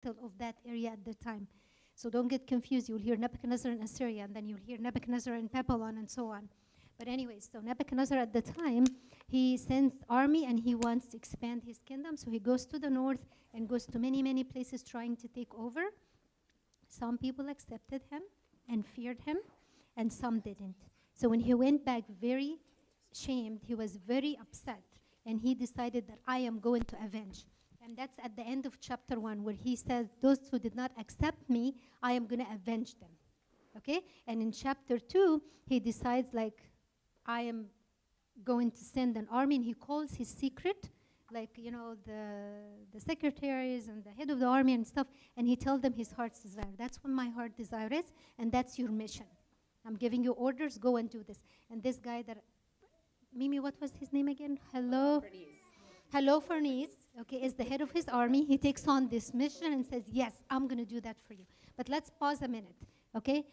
capital of that area at the time. So don't get confused. You'll hear Nebuchadnezzar in Assyria, and then you'll hear Nebuchadnezzar in Babylon, and so on. But anyways, so Nebuchadnezzar at the time, he sends army and he wants to expand his kingdom. So he goes to the north and goes to many, many places trying to take over. Some people accepted him and feared him, and some didn't. So when he went back very shamed, he was very upset, and he decided that I am going to avenge. And that's at the end of chapter 1, where he says, those who did not accept me, I am going to avenge them. Okay? And in chapter 2, he decides, like, I am going to send an army, and he calls his secret, like, you know, the secretaries and the head of the army and stuff, and he tells them his heart's desire. That's what my heart desire is, and that's your mission. I'm giving you orders, go and do this. And this guy that, Mimi, what was his name again? Holofernes, okay, is the head of his army. He takes on this mission and says, yes, I'm going to do that for you. But let's pause a minute, okay?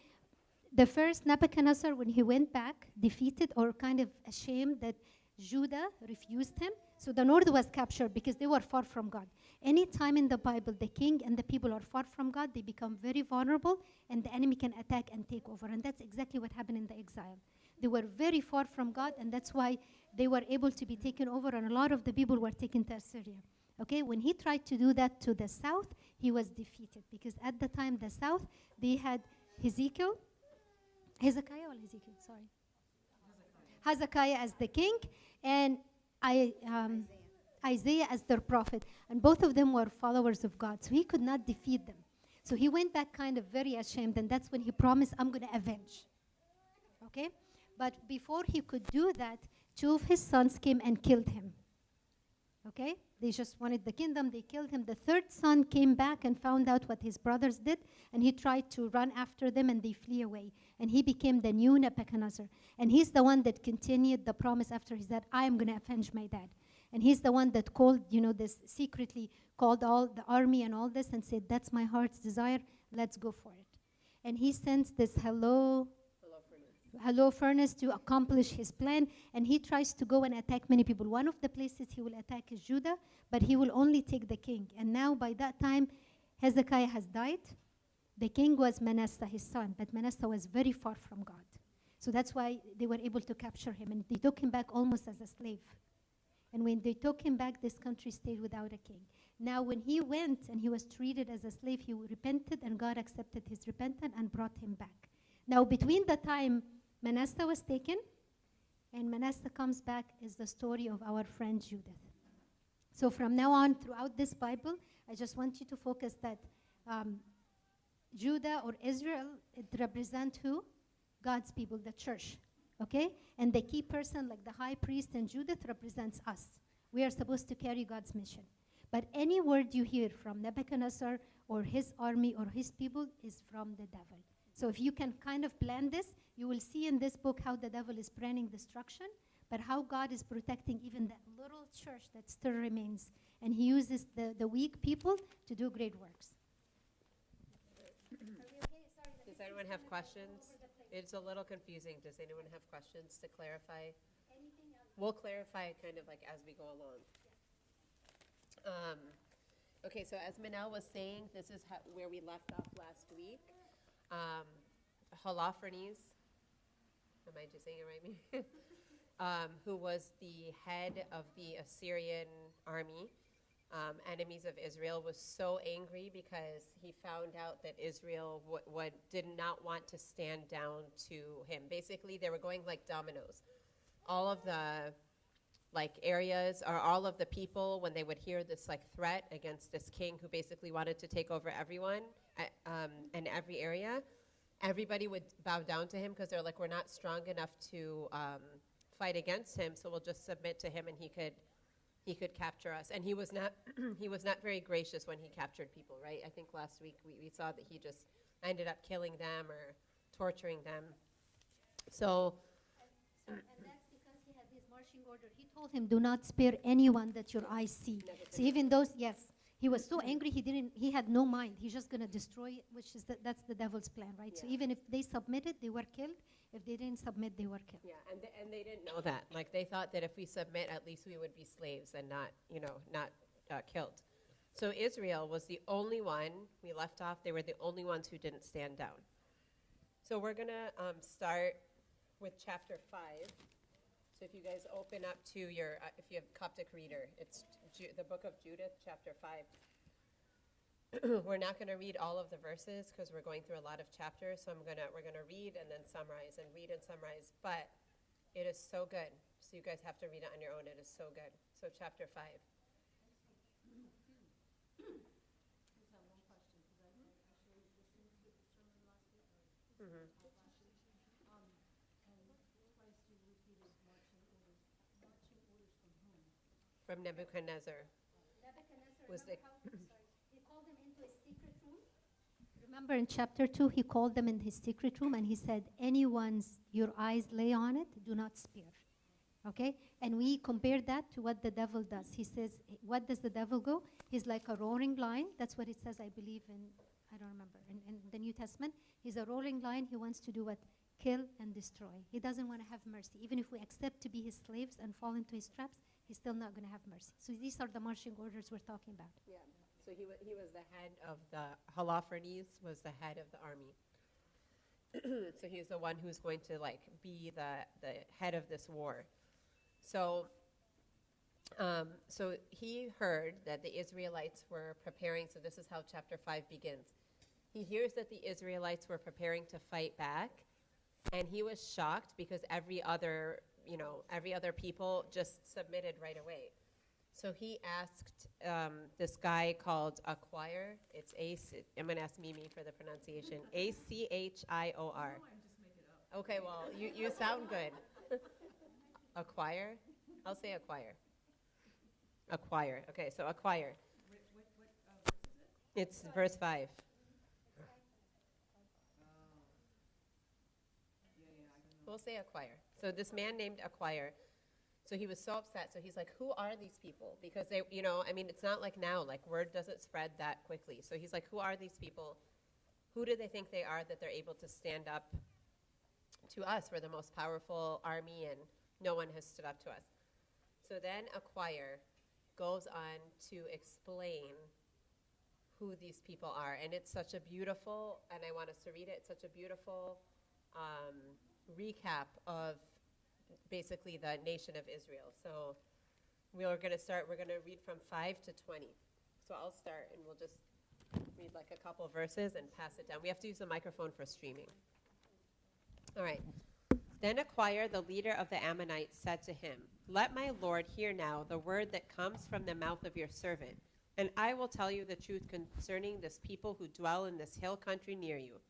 The first Nebuchadnezzar, when he went back, defeated or kind of ashamed that Judah refused him. So the north was captured because they were far from God. Any time in the Bible, the king and the people are far from God, they become very vulnerable, and the enemy can attack and take over. And that's exactly what happened in the exile. They were very far from God, and that's why they were able to be taken over, and a lot of the people were taken to Assyria. Okay, when he tried to do that to the south, he was defeated, because at the time, the south, they had Hezekiah as the king, and Isaiah as their prophet, and both of them were followers of God, so he could not defeat them. So he went back kind of very ashamed, and that's when he promised, I'm going to avenge. Okay? But before he could do that, 2 of his sons came and killed him. Okay? They just wanted the kingdom, they killed him. The 3rd son came back and found out what his brothers did, and he tried to run after them, and they flee away. And he became the new Nebuchadnezzar. And he's the one that continued the promise after his dad, I am going to avenge my dad. And he's the one that called, you know, this secretly called all the army and all this and said, that's my heart's desire, let's go for it. And he sends this Holofernes to accomplish his plan, and he tries to go and attack many people. One of the places he will attack is Judah, but he will only take the king. And now by that time, Hezekiah has died. The king was Manasseh, his son, but Manasseh was very far from God. So that's why they were able to capture him, and they took him back almost as a slave. And when they took him back, this country stayed without a king. Now when he went and he was treated as a slave, he repented, and God accepted his repentance and brought him back. Now between the time Manasseh was taken and Manasseh comes back is the story of our friend Judith. So from now on, throughout this Bible, I just want you to focus that Judah or Israel, it represents who? God's people, the church, okay? And the key person, like the high priest and Judith, represents us. We are supposed to carry God's mission. But any word you hear from Nebuchadnezzar or his army or his people is from the devil. So if you can kind of plan this, you will see in this book how the devil is planning destruction, but how God is protecting even that little church that still remains. And he uses the weak people to do great works. Does anyone have questions? It's a little confusing. Does anyone have questions to clarify? We'll clarify kind of like as we go along. Okay, so as Manel was saying, this is where we left off last week. Holofernes, am I just saying it right? Who was the head of the Assyrian army, enemies of Israel, was so angry because he found out that Israel did not want to stand down to him. Basically, they were going like dominoes. All of the areas, or all of the people, when they would hear this threat against this king who basically wanted to take over everyone in every area, everybody would bow down to him because they're like, we're not strong enough to fight against him, so we'll just submit to him, and he could capture us. And he was not he was not very gracious when he captured people, right? I think last week we saw that he just ended up killing them or torturing them. So and that's because he had his marching order. He told him, do not spare anyone that your eyes see. So even those, yes, he was so angry, he had no mind. He's just going to destroy it, which is that's the devil's plan, right? Yeah. So even if they submitted, they were killed. If they didn't submit, they were killed. Yeah, and they didn't know that. Like, they thought that if we submit, at least we would be slaves and not killed. So Israel was the only one, we left off, they were the only ones who didn't stand down. So we're going to start with chapter 5. So if you guys open up to your, if you have Coptic reader, it's the book of Judith, chapter 5. We're not going to read all of the verses because we're going through a lot of chapters. So we're gonna read and then summarize and read and summarize. But it is so good. So you guys have to read it on your own. It is so good. So chapter 5. Mm-hmm. From Nebuchadnezzar. Was the he called them into his secret room. Remember in chapter 2, he called them in his secret room and he said, anyone's your eyes lay on it, do not spare. Okay? And we compare that to what the devil does. He says, what does the devil go? He's like a roaring lion. That's what it says, I believe, I don't remember, in the New Testament. He's a roaring lion. He wants to do what? Kill and destroy. He doesn't want to have mercy. Even if we accept to be his slaves and fall into his traps, he's still not going to have mercy. So these are the marching orders we're talking about. Yeah. So he was the head of the Holofernes was the head of the army. So he's the one who's going to be the head of this war. So so he heard that the Israelites were preparing. So this is how chapter 5 begins. He hears that the Israelites were preparing to fight back, and he was shocked because every other people just submitted right away. So he asked this guy called Acquire. It's I'm going to ask Mimi for the pronunciation. Achior. Okay, well, you sound good. Acquire? I'll say Acquire. Acquire. Okay, so Acquire. It's verse 5. We'll say Acquire. So this man named Acquire. So he was so upset. So he's like, who are these people? Because they, it's not like now, word doesn't spread that quickly. So he's like, who are these people? Who do they think they are that they're able to stand up to us? We're the most powerful army and no one has stood up to us. So then Acquire goes on to explain who these people are. And it's such a beautiful, and I want us to read it, it's such a beautiful recap of basically the nation of Israel. So we're going to read from 5 to 20. So I'll start and we'll just read a couple verses and pass it down. We have to use the microphone for streaming. All right. Then Acquire, the leader of the Ammonites, said to him, let my lord hear now the word that comes from the mouth of your servant, and I will tell you the truth concerning this people who dwell in this hill country near you.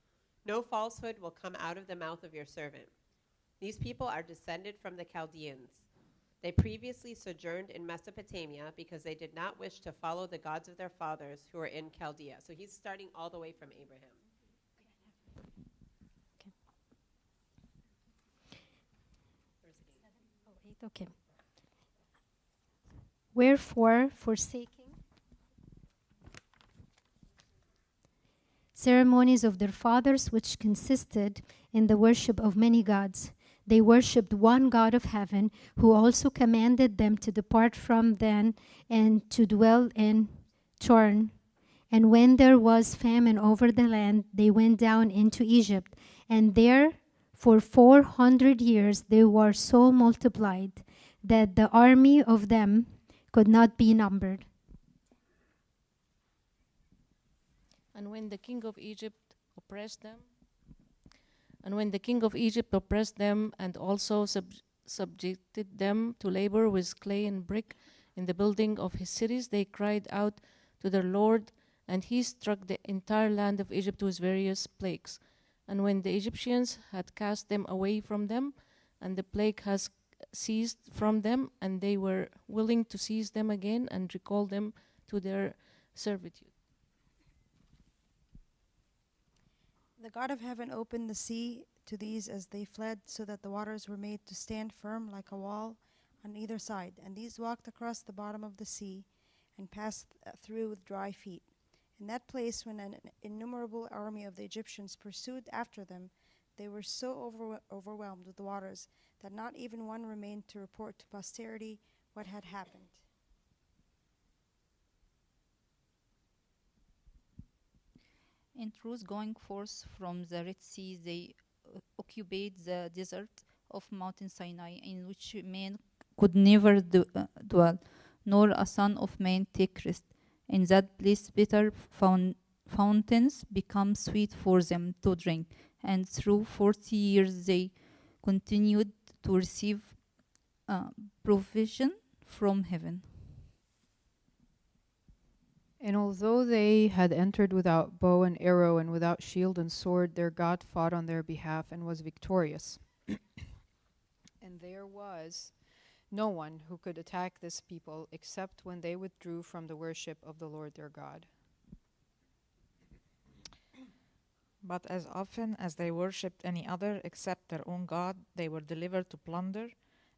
No falsehood will come out of the mouth of your servant. These people are descended from the Chaldeans. They previously sojourned in Mesopotamia because they did not wish to follow the gods of their fathers who were in Chaldea. So he's starting all the way from Abraham. Okay. Wherefore, forsaking ceremonies of their fathers, which consisted in the worship of many gods, they worshipped one God of heaven, who also commanded them to depart from them and to dwell in Chorin. And when there was famine over the land, they went down into Egypt, and there for 400 years they were so multiplied that the army of them could not be numbered. And when the king of Egypt oppressed them, and also subjected them to labor with clay and brick in the building of his cities, they cried out to their Lord, and he struck the entire land of Egypt with various plagues. And when the Egyptians had cast them away from them, and the plague has ceased from them, and they were willing to seize them again and recall them to their servitude. The God of heaven opened the sea to these as they fled, so that the waters were made to stand firm like a wall on either side. And these walked across the bottom of the sea and passed through with dry feet. In that place, when an innumerable army of the Egyptians pursued after them, they were so overwhelmed with the waters that not even one remained to report to posterity what had happened. In truth, going forth from the Red Sea, they occupied the desert of Mountain Sinai, in which man could never dwell, nor a son of man take rest. In that place, bitter fountains become sweet for them to drink, and through 40 years they continued to receive provision from heaven. And although they had entered without bow and arrow and without shield and sword, their God fought on their behalf and was victorious. And there was no one who could attack this people except when they withdrew from the worship of the Lord their God. But as often as they worshipped any other except their own God, they were delivered to plunder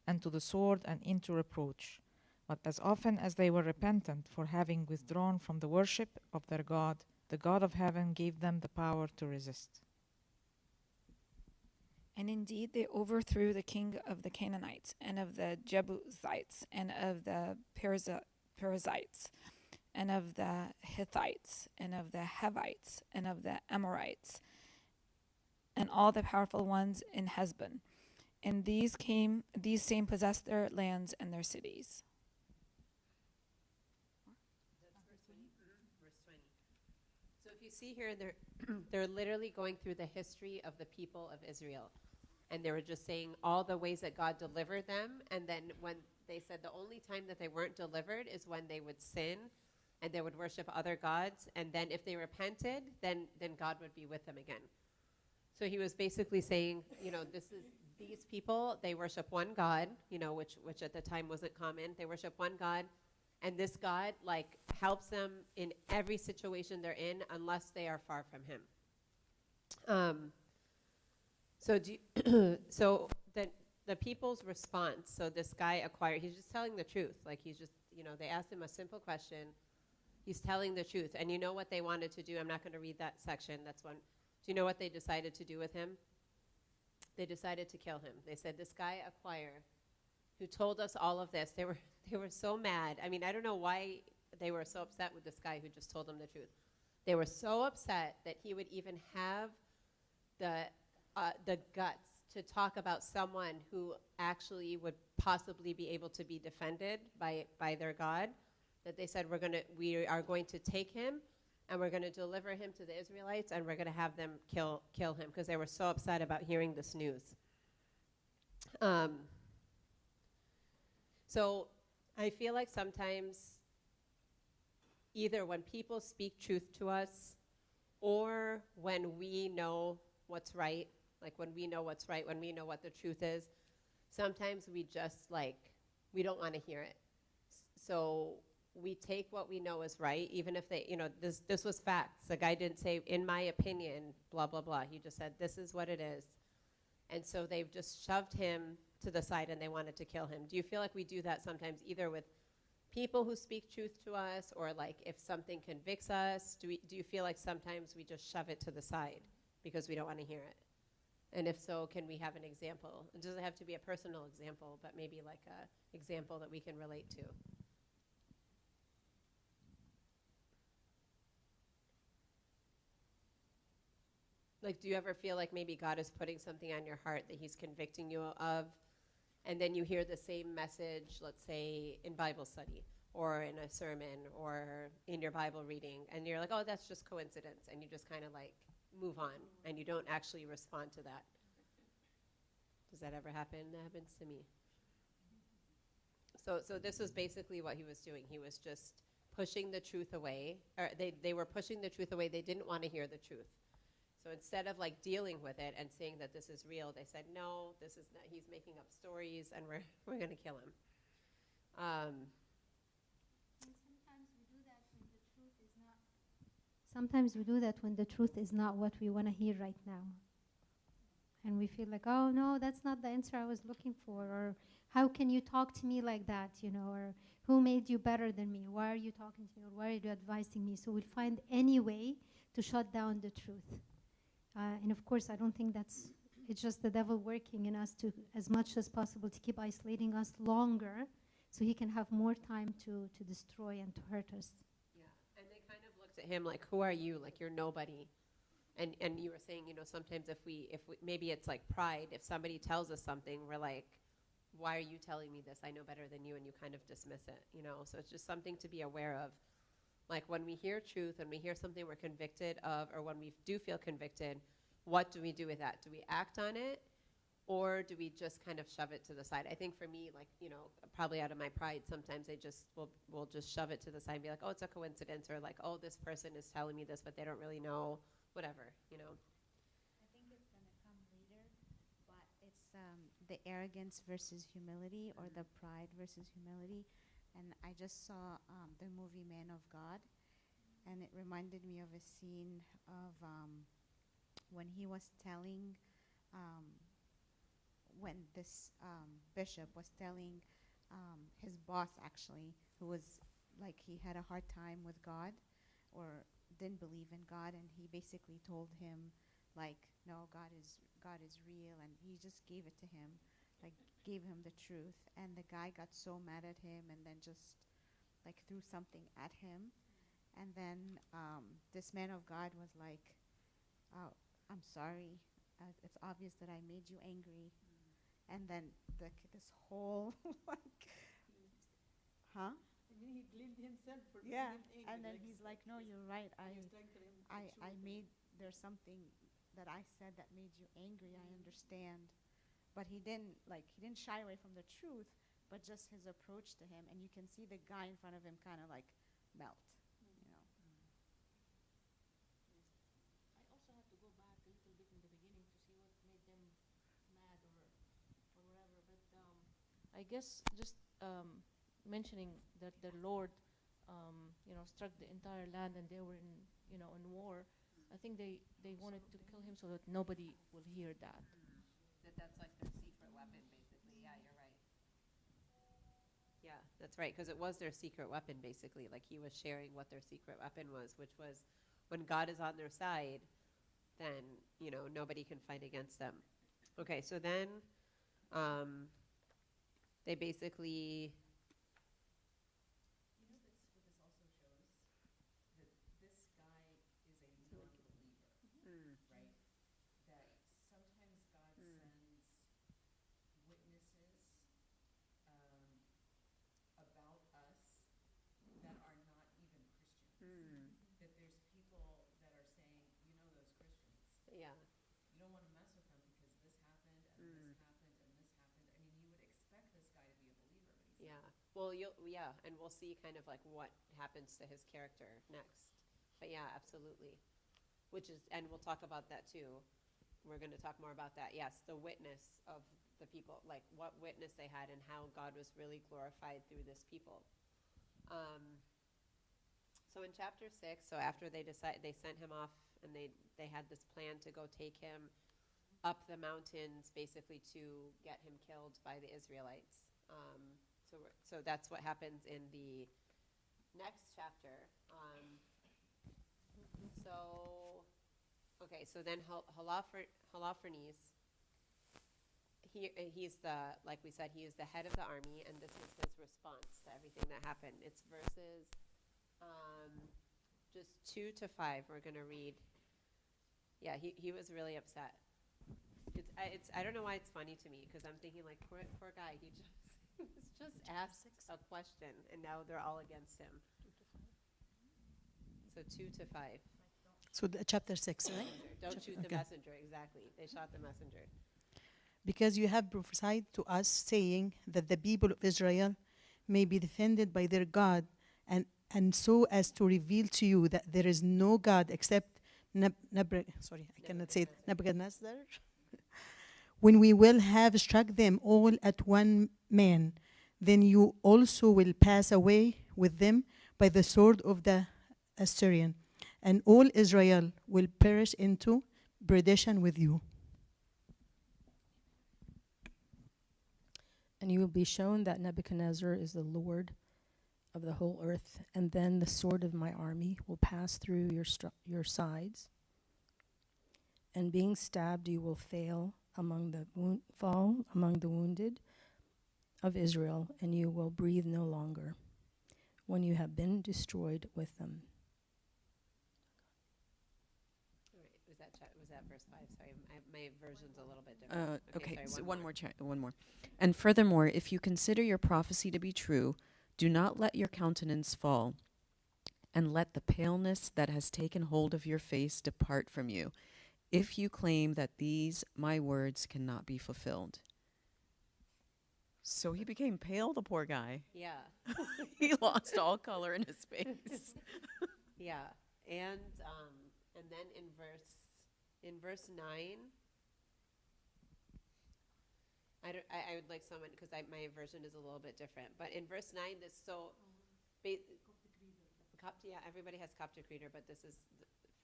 and to the sword and into reproach. But as often as they were repentant for having withdrawn from the worship of their God, the God of heaven gave them the power to resist. And indeed, they overthrew the king of the Canaanites, and of the Jebusites, and of the Perizzites, and of the Hittites, and of the Hivites, and of the Amorites, and all the powerful ones in Heshbon. And these same possessed their lands and their cities. Verse 20. So if you see here, they're literally going through the history of the people of Israel. And they were just saying all the ways that God delivered them. And then when they said the only time that they weren't delivered is when they would sin and they would worship other gods. And then if they repented, then God would be with them again. So he was basically saying, these people, they worship one God, which at the time wasn't common. They worship one God. And this God, helps them in every situation they're in unless they are far from him. So the people's response, so this guy acquired, he's just telling the truth. They asked him a simple question. He's telling the truth. And you know what they wanted to do? I'm not going to read that section. That's one. Do you know what they decided to do with him? They decided to kill him. They said, this guy acquirer who told us all of this, they were so mad. I mean, I don't know why they were so upset with this guy who just told them the truth. They were so upset that he would even have the guts to talk about someone who actually would possibly be able to be defended by their God, that they said, we are going to take him and we're going to deliver him to the Israelites and we're going to have them kill him, because they were so upset about hearing this news. So I feel like sometimes either when people speak truth to us or when we know what's right, when we know what's right, when we know what the truth is, sometimes we just we don't want to hear it. So we take what we know is right, even if they, this was facts. The guy didn't say, in my opinion, blah, blah, blah. He just said, this is what it is. And so they've just shoved him to the side and they wanted to kill him. Do you feel like we do that sometimes, either with people who speak truth to us, or if something convicts us? Do you feel like sometimes we just shove it to the side because we don't want to hear it? And if so, can we have an example? It doesn't have to be a personal example, but maybe a example that we can relate to. Do you ever feel like maybe God is putting something on your heart that he's convicting you of, and then you hear the same message, let's say in Bible study or in a sermon or in your Bible reading, and you're like, oh, that's just coincidence, and you just kind of move on, and you don't actually respond to that? Does that ever happen? That happens to me. So this was basically what he was doing. He was just pushing the truth away, or they were pushing the truth away. They didn't want to hear the truth. So instead of dealing with it and saying that this is real, they said, no, this is not, he's making up stories and we're going to kill him. Sometimes we do that when the truth is not what we want to hear right now. And we feel like, oh, no, that's not the answer I was looking for. Or how can you talk to me like that, or who made you better than me? Why are you talking to me? Or why are you advising me? So we'll find any way to shut down the truth. And of course, I don't think it's just the devil working in us to, as much as possible, to keep isolating us longer so he can have more time to destroy and to hurt us. Yeah, and they kind of looked at him like, who are you? You're nobody. And you were saying, sometimes if we maybe it's like pride. If somebody tells us something, we're like, why are you telling me this? I know better than you, and you kind of dismiss it, So it's just something to be aware of. Like when we hear truth and we hear something we're convicted of, or when we do feel convicted, what do we do with that? Do we act on it, or do we just kind of shove it to the side? I think for me, like, probably out of my pride, sometimes I just will just shove it to the side and be like, oh, it's a coincidence, or like, oh, this person is telling me this, but they don't really know, whatever. I think it's going to come later, but it's the arrogance versus humility, or the pride versus humility. And I just saw the movie Man of God, and it reminded me of a scene of when he was telling, when this bishop was telling his boss, actually, who was like, he had a hard time with God, or didn't believe in God, and he basically told him, like, no, God is real, and he just gave it to him, like gave him the truth, and the guy got so mad at him, and then just like threw something at him, and then this man of God was like, oh, I'm sorry, it's obvious that I made you angry, and then this whole like, huh? He blamed himself for Yeah, being angry, and then he's like, no, you're right. I made, there's something that I said that made you angry. I understand. But he didn't shy away from the truth, but just his approach to him. And you can see the guy in front of him kind of like melt, I also have to go back a little bit in the beginning to see what made them mad or whatever. But I guess just mentioning that the Lord, struck the entire land and they were in war. I think they wanted to kill him so that nobody will hear that. That's like their secret weapon, basically. Yeah, you're right. Yeah, that's right, because it was their secret weapon, basically. Like he was sharing what their secret weapon was, which was when God is on their side, then, nobody can fight against them. Okay, so then they basically... Yeah. You don't want to mess with him because this happened and this happened and this happened. I mean, you would expect this guy to be a believer, but he's Yeah. Well, and we'll see kind of like what happens to his character next. But yeah, absolutely. And we'll talk about that too. We're going to talk more about that. Yes, the witness of the people, like what witness they had and how God was really glorified through this people. So in chapter 6, so after they sent him off, and they had this plan to go take him up the mountains, basically to get him killed by the Israelites. So that's what happens in the next chapter. So then Holofernes, he's like we said, he is the head of the army, and this is his response to everything that happened. It's verses just 2 to 5 we're going to read. Yeah, he was really upset. I don't know why it's funny to me, because I'm thinking like, poor guy, he just asked a question, and now they're all against him. So 2 to 5. So chapter 6, right? Don't shoot the messenger, exactly. They shot the messenger. Because you have prophesied to us, saying that the people of Israel may be defended by their God, and so as to reveal to you that there is no God except Nebuchadnezzar. When we will have struck them all at one man, then you also will pass away with them by the sword of the Assyrian, and all Israel will perish into perdition with you. And you will be shown that Nebuchadnezzar is the Lord of the whole earth, and then the sword of my army will pass through your sides, and being stabbed you will fall among the wounded of Israel, and you will breathe no longer when you have been destroyed with them. All right. was that verse 5? Sorry, my version's a little bit different. Okay, sorry, so one one more. And furthermore, if you consider your prophecy to be true, do not let your countenance fall, and let the paleness that has taken hold of your face depart from you, if you claim that these my words cannot be fulfilled. So he became pale, the poor guy. Yeah. He lost all color in his face. Yeah, and then in verse 9, I would like someone, because my version is a little bit different, but in verse 9, everybody has Coptic reader, but this is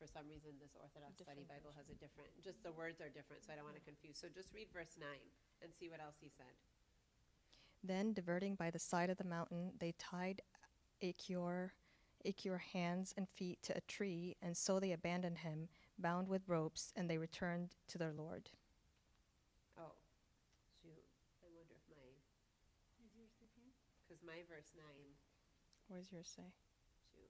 for some reason this Orthodox Study Bible has a different. Just the words are different, so I don't want to confuse. So just read verse 9 and see what else he said. Then, diverting by the side of the mountain, they tied Achior hands and feet to a tree, and so they abandoned him, bound with ropes, and they returned to their Lord. Oh, shoot. I wonder if because my verse 9. What does yours say? Shoot.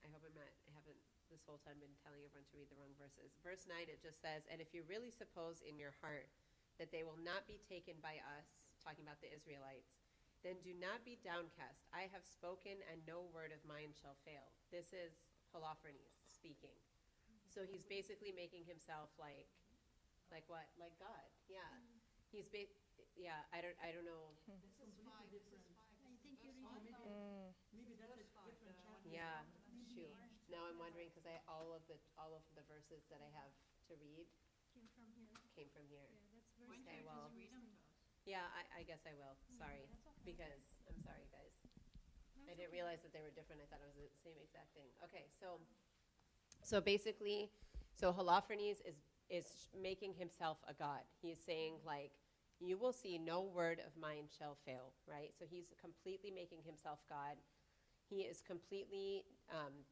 I hope I haven't this whole time been telling everyone to read the wrong verses. Verse 9, it just says, and if you really suppose in your heart that they will not be taken by us, talking about the Israelites, then do not be downcast. I have spoken, and no word of mine shall fail. This is Holofernes speaking. So he's basically making himself like what? Like God. Yeah. He's I don't know. Yeah. Shoot. Now I'm wondering because all of the verses that I have to read came from here. Okay, well. Yeah, I guess I will. Sorry. Because, I'm sorry, guys. I didn't realize that they were different. I thought it was the same exact thing. Okay, so basically, Holofernes is making himself a god. He is saying, like, you will see no word of mine shall fail, right? So he's completely making himself God. He is completely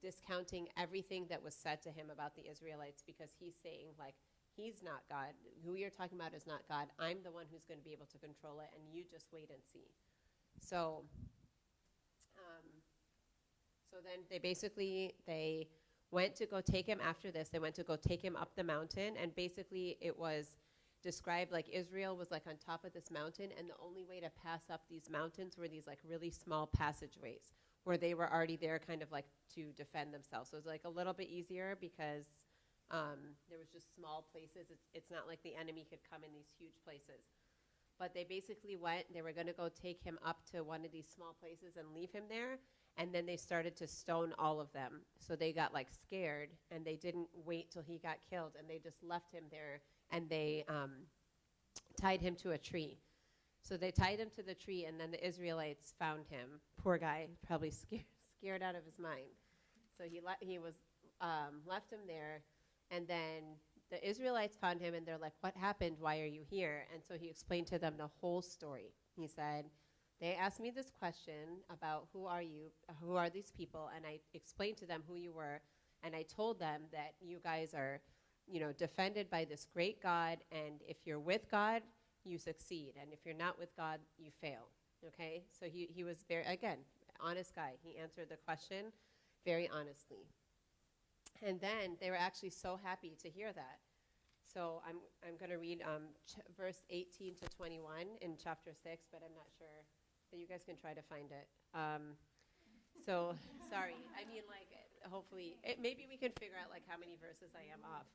discounting everything that was said to him about the Israelites because he's saying, like, he's not God. Who you're talking about is not God. I'm the one who's going to be able to control it, and you just wait and see. So then they went to go take him after this. They went to go take him up the mountain, and basically it was described like Israel was like on top of this mountain, and the only way to pass up these mountains were these like really small passageways where they were already there kind of like to defend themselves. So it was like a little bit easier because there was just small places. It's not like the enemy could come in these huge places. But they basically went, they were going to go take him up to one of these small places and leave him there. And then they started to stone all of them. So they got like scared and they didn't wait till he got killed. And they just left him there and they tied him to a tree. So they tied him to the tree and then the Israelites found him. Poor guy, probably scared out of his mind. So he was left him there. And then the Israelites found him, and they're like, what happened? Why are you here? And so he explained to them the whole story. He said, they asked me this question about who are you, who are these people? And I explained to them who you were, and I told them that you guys are, defended by this great God, and if you're with God, you succeed. And if you're not with God, you fail. Okay? So he was very, again, honest guy. He answered the question very honestly. And then they were actually so happy to hear that. So I'm going to read verse 18 to 21 in chapter 6, but I'm not sure. But you guys can try to find it. So, sorry. I mean, like, hopefully, maybe we can figure out, like, how many verses I am off.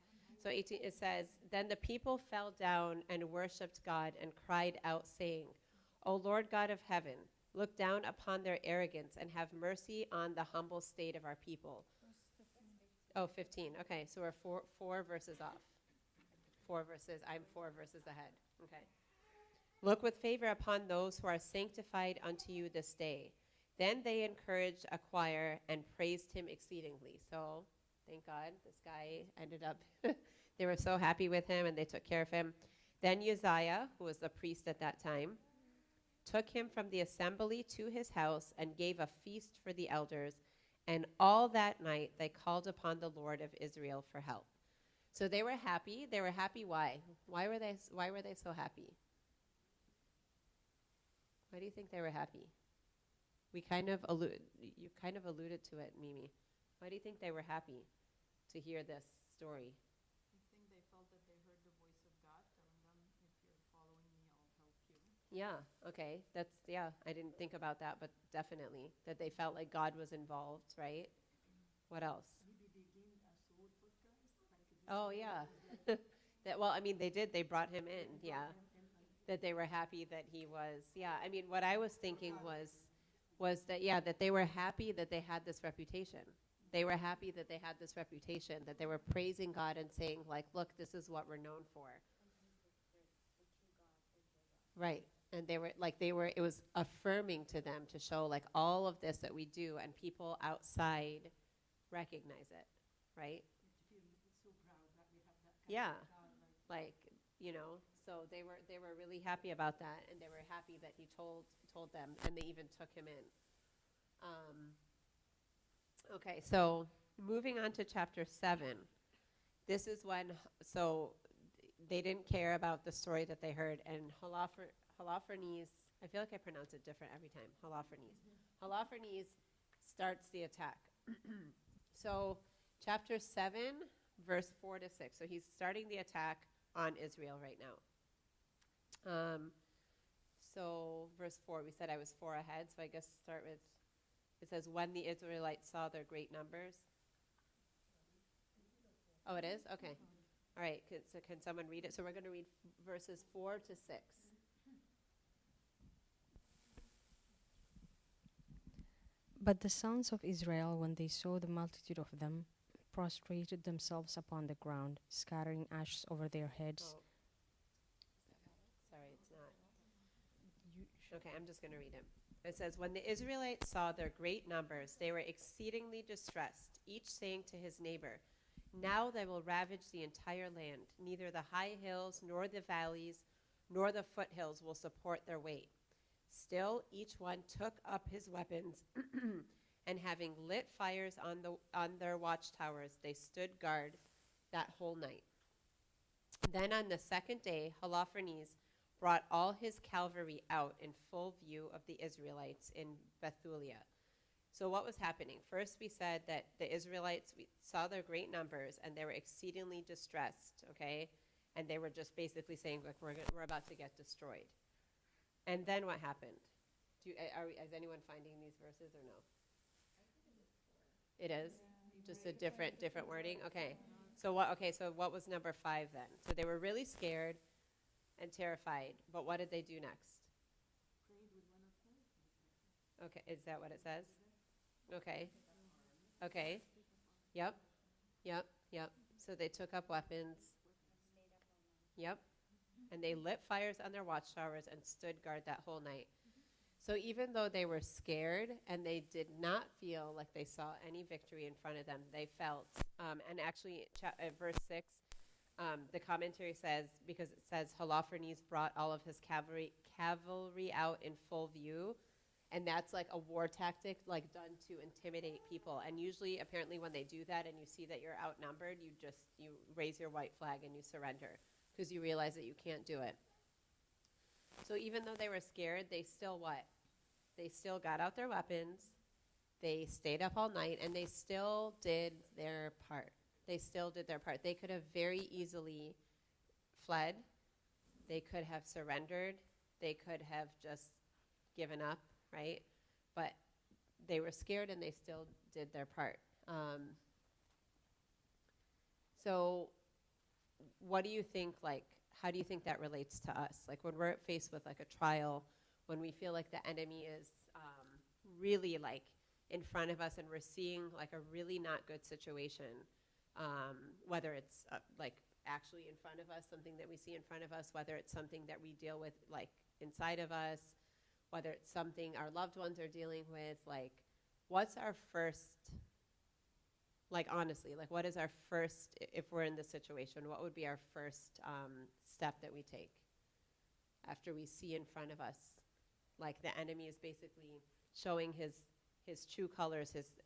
So 18, it says, then the people fell down and worshipped God and cried out, saying, O Lord God of heaven, look down upon their arrogance and have mercy on the humble state of our people. 15. Okay, so we're four verses off. 4 verses. I'm 4 verses ahead. Okay. Look with favor upon those who are sanctified unto you this day. Then they encouraged a choir and praised him exceedingly. So, thank God, this guy ended up, they were so happy with him and they took care of him. Then Uzziah, who was the priest at that time, took him from the assembly to his house and gave a feast for the elders. And all that night they called upon the Lord of Israel for help. So they were happy. They were happy. Why? Why were they so happy? Why do you think they were happy? You kind of alluded to it, Mimi. Why do you think they were happy to hear this story? Yeah, okay. That's, yeah, I didn't think about that, but definitely that they felt like God was involved, right? What else? Oh, yeah. That, well, I mean, they did. They brought him in, yeah. That they were happy that he was, yeah. I mean, what I was thinking was that, yeah, that they were happy that they had this reputation. They were happy that they had this reputation, that they were praising God and saying, like, look, this is what we're known for. Right. And it was affirming to them to show, like, all of this that we do, and people outside recognize it, right? Yeah. Like, so they were really happy about that, and they were happy that he told them, and they even took him in. Okay, so moving on to chapter 7. This is when, so they didn't care about the story that they heard, and Holofernes, I feel like I pronounce it different every time, Holofernes starts the attack. So chapter 7, verse 4 to 6. So he's starting the attack on Israel right now. So verse 4, we said I was 4 ahead, so I guess start with, it says, when the Israelites saw their great numbers. Oh, it is? Okay. All right, so can someone read it? So we're going to read verses 4 to 6. But the sons of Israel, when they saw the multitude of them, prostrated themselves upon the ground, scattering ashes over their heads. Oh. Sorry, it's not. Okay, I'm just going to read it. It says, when the Israelites saw their great numbers, they were exceedingly distressed, each saying to his neighbor, now they will ravage the entire land. Neither the high hills, nor the valleys, nor the foothills will support their weight. Still, each one took up his weapons, and having lit fires on their watchtowers, they stood guard that whole night. Then on the second day, Holofernes brought all his cavalry out in full view of the Israelites in Bethulia. So what was happening? First we said that the Israelites saw their great numbers, and they were exceedingly distressed, okay? And they were just basically saying, like, we're about to get destroyed. And then what happened? Is anyone finding these verses or no? It is? Just a different wording? Okay. So what was number 5 then? So they were really scared and terrified, but what did they do next? Okay, is that what it says? Okay. Okay. Yep. So they took up weapons. Yep. And they lit fires on their watchtowers and stood guard that whole night. So even though they were scared and they did not feel like they saw any victory in front of them, they felt, and actually verse 6, the commentary says, because it says Holofernes brought all of his cavalry out in full view, and that's like a war tactic, like done to intimidate people. And usually, apparently, when they do that and you see that you're outnumbered, you raise your white flag and you surrender, because you realize that you can't do it. So even though they were scared, they still what? They still got out their weapons, they stayed up all night, and they still did their part. They still did their part. They could have very easily fled. They could have surrendered. They could have just given up, right? But they were scared, and they still did their part. So what do you think, like, how do you think that relates to us? Like when we're faced with like a trial, when we feel like the enemy is really like in front of us and we're seeing like a really not good situation, whether it's like actually in front of us, something that we see in front of us, whether it's something that we deal with like inside of us, whether it's something our loved ones are dealing with, like what's our first, like honestly, like what is our first, if we're in this situation, what would be our first step that we take after we see in front of us, like the enemy is basically showing his true colors, it's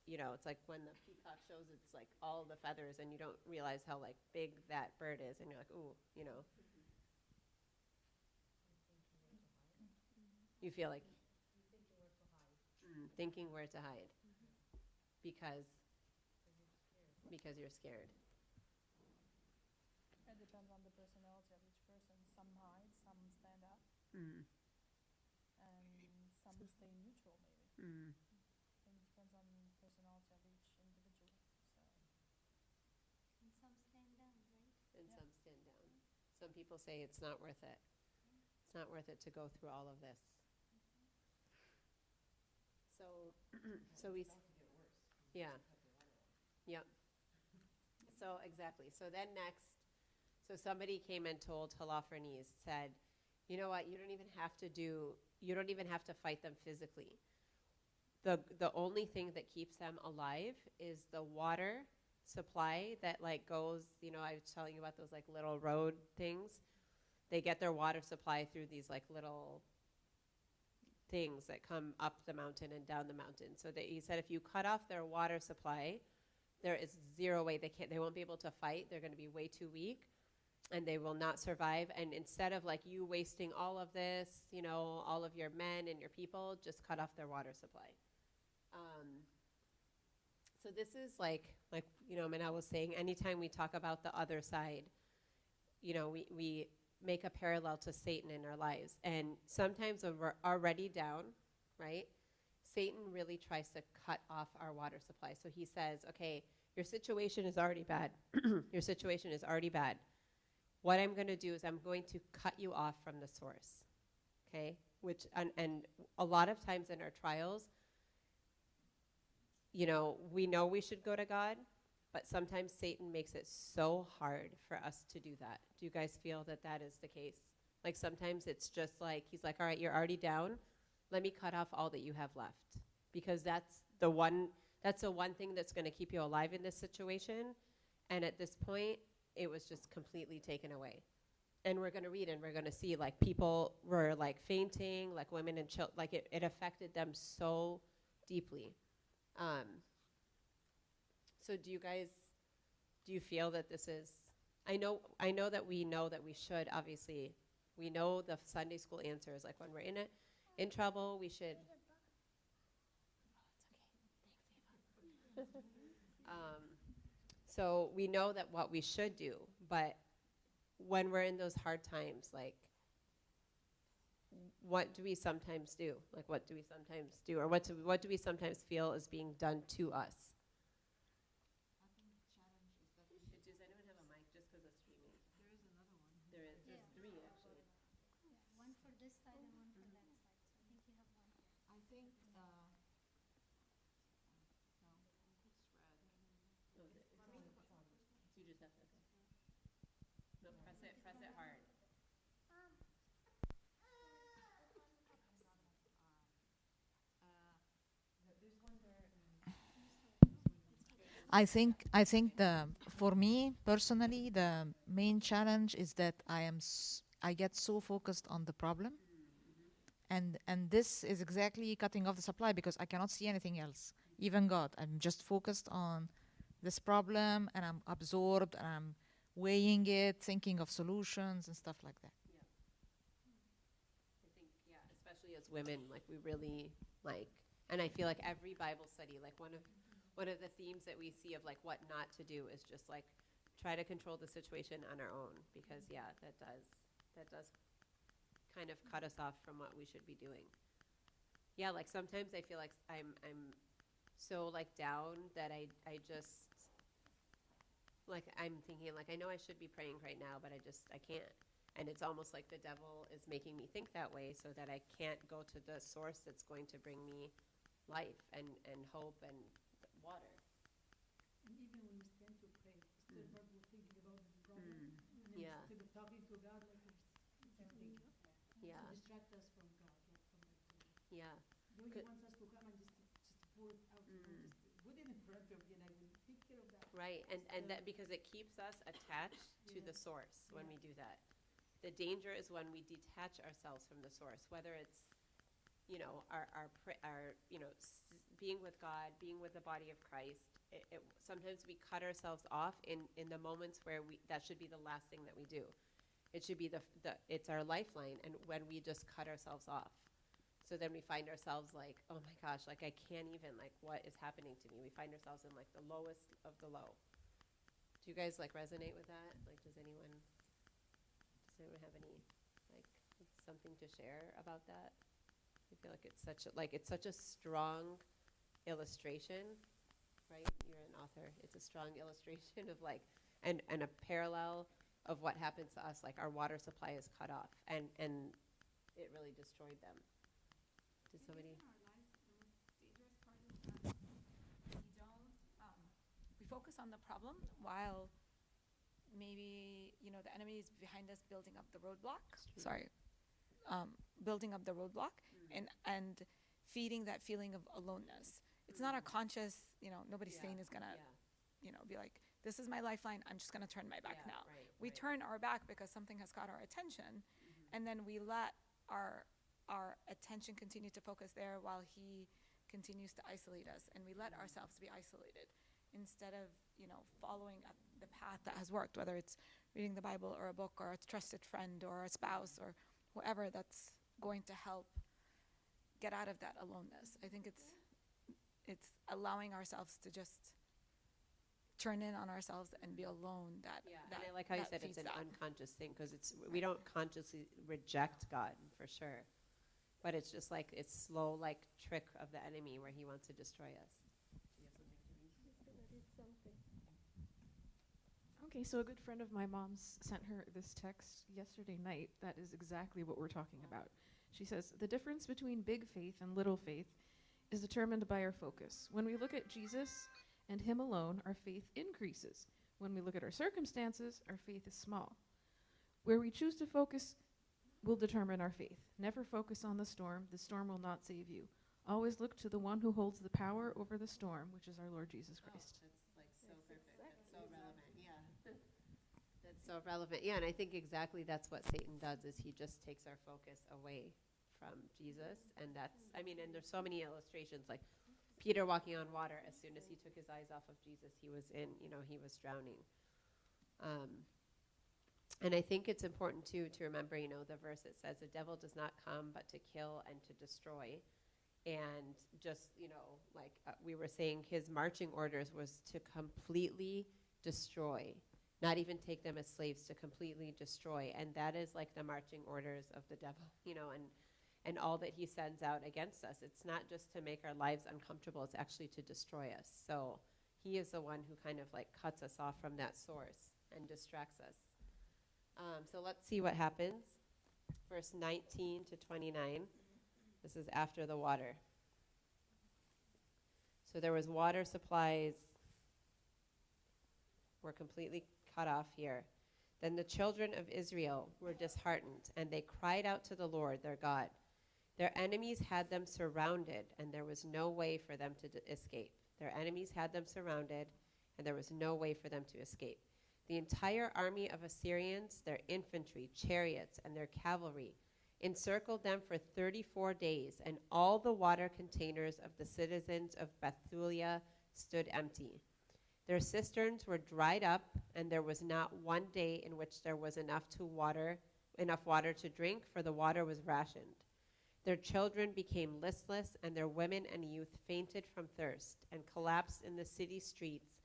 like when the peacock shows it's like all the feathers and you don't realize how like big that bird is and you're like, ooh, You feel like thinking where to hide because you're scared. It depends on the personality of each person. Some hide, some stand up. Mm. Mm. And some stand down, right? And some stand down. Some people say it's not worth it. It's not worth it to go through all of this. So, so we, yeah, yep. So exactly. So then next, so somebody came and told Holofernes, said, you know what? You don't even have to fight them physically. The only thing that keeps them alive is the water supply that like goes, I was telling you about those like little road things. They get their water supply through these like little things that come up the mountain and down the mountain. So he said if you cut off their water supply, there is zero way they won't be able to fight. They're going to be way too weak and they will not survive. And instead of like you wasting all of this, all of your men and your people, just cut off their water supply. So this is like Manal was saying, anytime we talk about the other side, we make a parallel to Satan in our lives. And sometimes when we're already down, right, Satan really tries to cut off our water supply. So he says, okay, your situation is already bad. Your situation is already bad. What I'm going to do is I'm going to cut you off from the source, okay? Which, and a lot of times in our trials, we know we should go to God, but sometimes Satan makes it so hard for us to do that. Do you guys feel that that is the case? Like sometimes it's just like, he's like, all right, you're already down. Let me cut off all that you have left. Because that's the one thing that's going to keep you alive in this situation. And at this point, it was just completely taken away. And we're going to read and we're going to see like people were like fainting, like women and children, like it affected them so deeply. So do you feel that this is, I know that we know that we should, obviously, we know the Sunday school answer is like when we're in trouble, we should, it's okay, so we know that what we should do, but when we're in those hard times, like, what do we sometimes do? Like, what do we sometimes do? Or what do we sometimes feel is being done to us? Does anyone have a mic just because of streaming? There is another one. There is. There's three, actually. Yeah, one for this side and one for that side. So I think you have one. I think, You just have to, no, press it hard. I think for me personally, the main challenge is that I get so focused on the problem, and this is exactly cutting off the supply because I cannot see anything else, even God. I'm just focused on this problem, and I'm absorbed, and I'm weighing it, thinking of solutions and stuff like that. I think, especially as women, like we really and I feel like every Bible study, like one of the themes that we see of like what not to do is just like try to control the situation on our own, because that does kind of cut us off from what we should be doing. Yeah, like sometimes I feel like I'm so like down that I just like I'm thinking like I know I should be praying right now, but I can't. And it's almost like the devil is making me think that way so that I can't go to the source that's going to bring me life and hope and water. and even when we stand to pray, still Mm. we're thinking about the problem. Mm. And then Yeah. instead of talking to God, like we're thinking of that. Yeah. To distract us from God, like from the Yeah. Though He Good. wants us to come and just to pour it out, Mm. just put it in front of you, and I will take care of that. Right, and that because it keeps us attached to the source when we do that. The danger is when we detach ourselves from the source, whether it's, our being with God, being with the body of Christ. Sometimes we cut ourselves off in the moments where that should be the last thing that we do. It should be it's our lifeline, and when we just cut ourselves off. So then we find ourselves like, oh my gosh, like I can't even, like what is happening to me? We find ourselves in like the lowest of the low. Do you guys like resonate with that? Like does anyone have any like something to share about that? I feel like it's such a strong illustration, right? You're an author. It's a strong illustration of like, and a parallel of what happens to us. Like our water supply is cut off, and it really destroyed them. Did somebody? We focus on the problem while maybe the enemy is behind us building up the roadblock. Sorry, building up the roadblock and feeding that feeling of aloneness. It's not a conscious. Nobody's saying is gonna, be like, this is my lifeline. I'm just gonna turn my back now. We turn our back because something has got our attention, and then we let our attention continue to focus there while he continues to isolate us, and we let ourselves be isolated instead of following the path that has worked, whether it's reading the Bible or a book or a trusted friend or a spouse or whoever that's going to help get out of that aloneness. I think it's allowing ourselves to just turn in on ourselves and be alone. And I like how you said it's an unconscious thing, because we don't consciously reject God for sure, but it's just like it's slow like trick of the enemy where he wants to destroy us. Okay, so a good friend of my mom's sent her this text yesterday night that is exactly what we're talking about. She says, the difference between big faith and little faith is determined by our focus. When we look at Jesus and him alone, our faith increases. When we look at our circumstances, our faith is small. Where we choose to focus will determine our faith. Never focus on the storm. The storm will not save you. Always look to the one who holds the power over the storm, which is our Lord Jesus Christ. That's like so perfect. That's so relevant. Yeah. That's so relevant. Yeah, and I think exactly that's what Satan does, is he just takes our focus away from Jesus. And and there's so many illustrations, like Peter walking on water. As soon as he took his eyes off of Jesus, he was he was drowning. And I think it's important too to remember, the verse that says the devil does not come but to kill and to destroy. And just, we were saying, his marching orders was to completely destroy, not even take them as slaves, to completely destroy. And that is like the marching orders of the devil, and all that he sends out against us. It's not just to make our lives uncomfortable, it's actually to destroy us. So he is the one who kind of like cuts us off from that source and distracts us. So let's see what happens. Verse 19 to 29. This is after the water. So there was water supplies were completely cut off here. Then the children of Israel were disheartened, and they cried out to the Lord their God. Their enemies had them surrounded, and there was no way for them to escape. Their enemies had them surrounded, and there was no way for them to escape. The entire army of Assyrians, their infantry, chariots, and their cavalry, encircled them for 34 days, and all the water containers of the citizens of Bethulia stood empty. Their cisterns were dried up, and there was not one day in which there was enough water to drink, for the water was rationed. Their children became listless, and their women and youth fainted from thirst, and collapsed in the city streets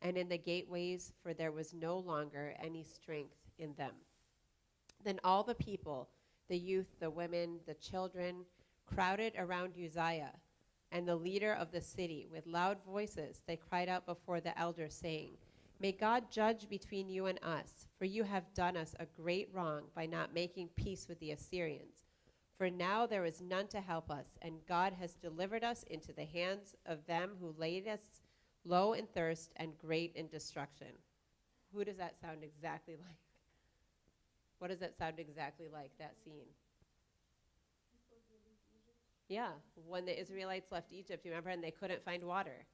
and in the gateways, for there was no longer any strength in them. Then all the people, the youth, the women, the children, crowded around Uzziah and the leader of the city. With loud voices they cried out before the elders, saying, "May God judge between you and us, for you have done us a great wrong by not making peace with the Assyrians. For now there is none to help us, and God has delivered us into the hands of them who laid us low in thirst and great in destruction." Who does that sound exactly like? What does that sound exactly like, that scene? Yeah, when the Israelites left Egypt, you remember, and they couldn't find water.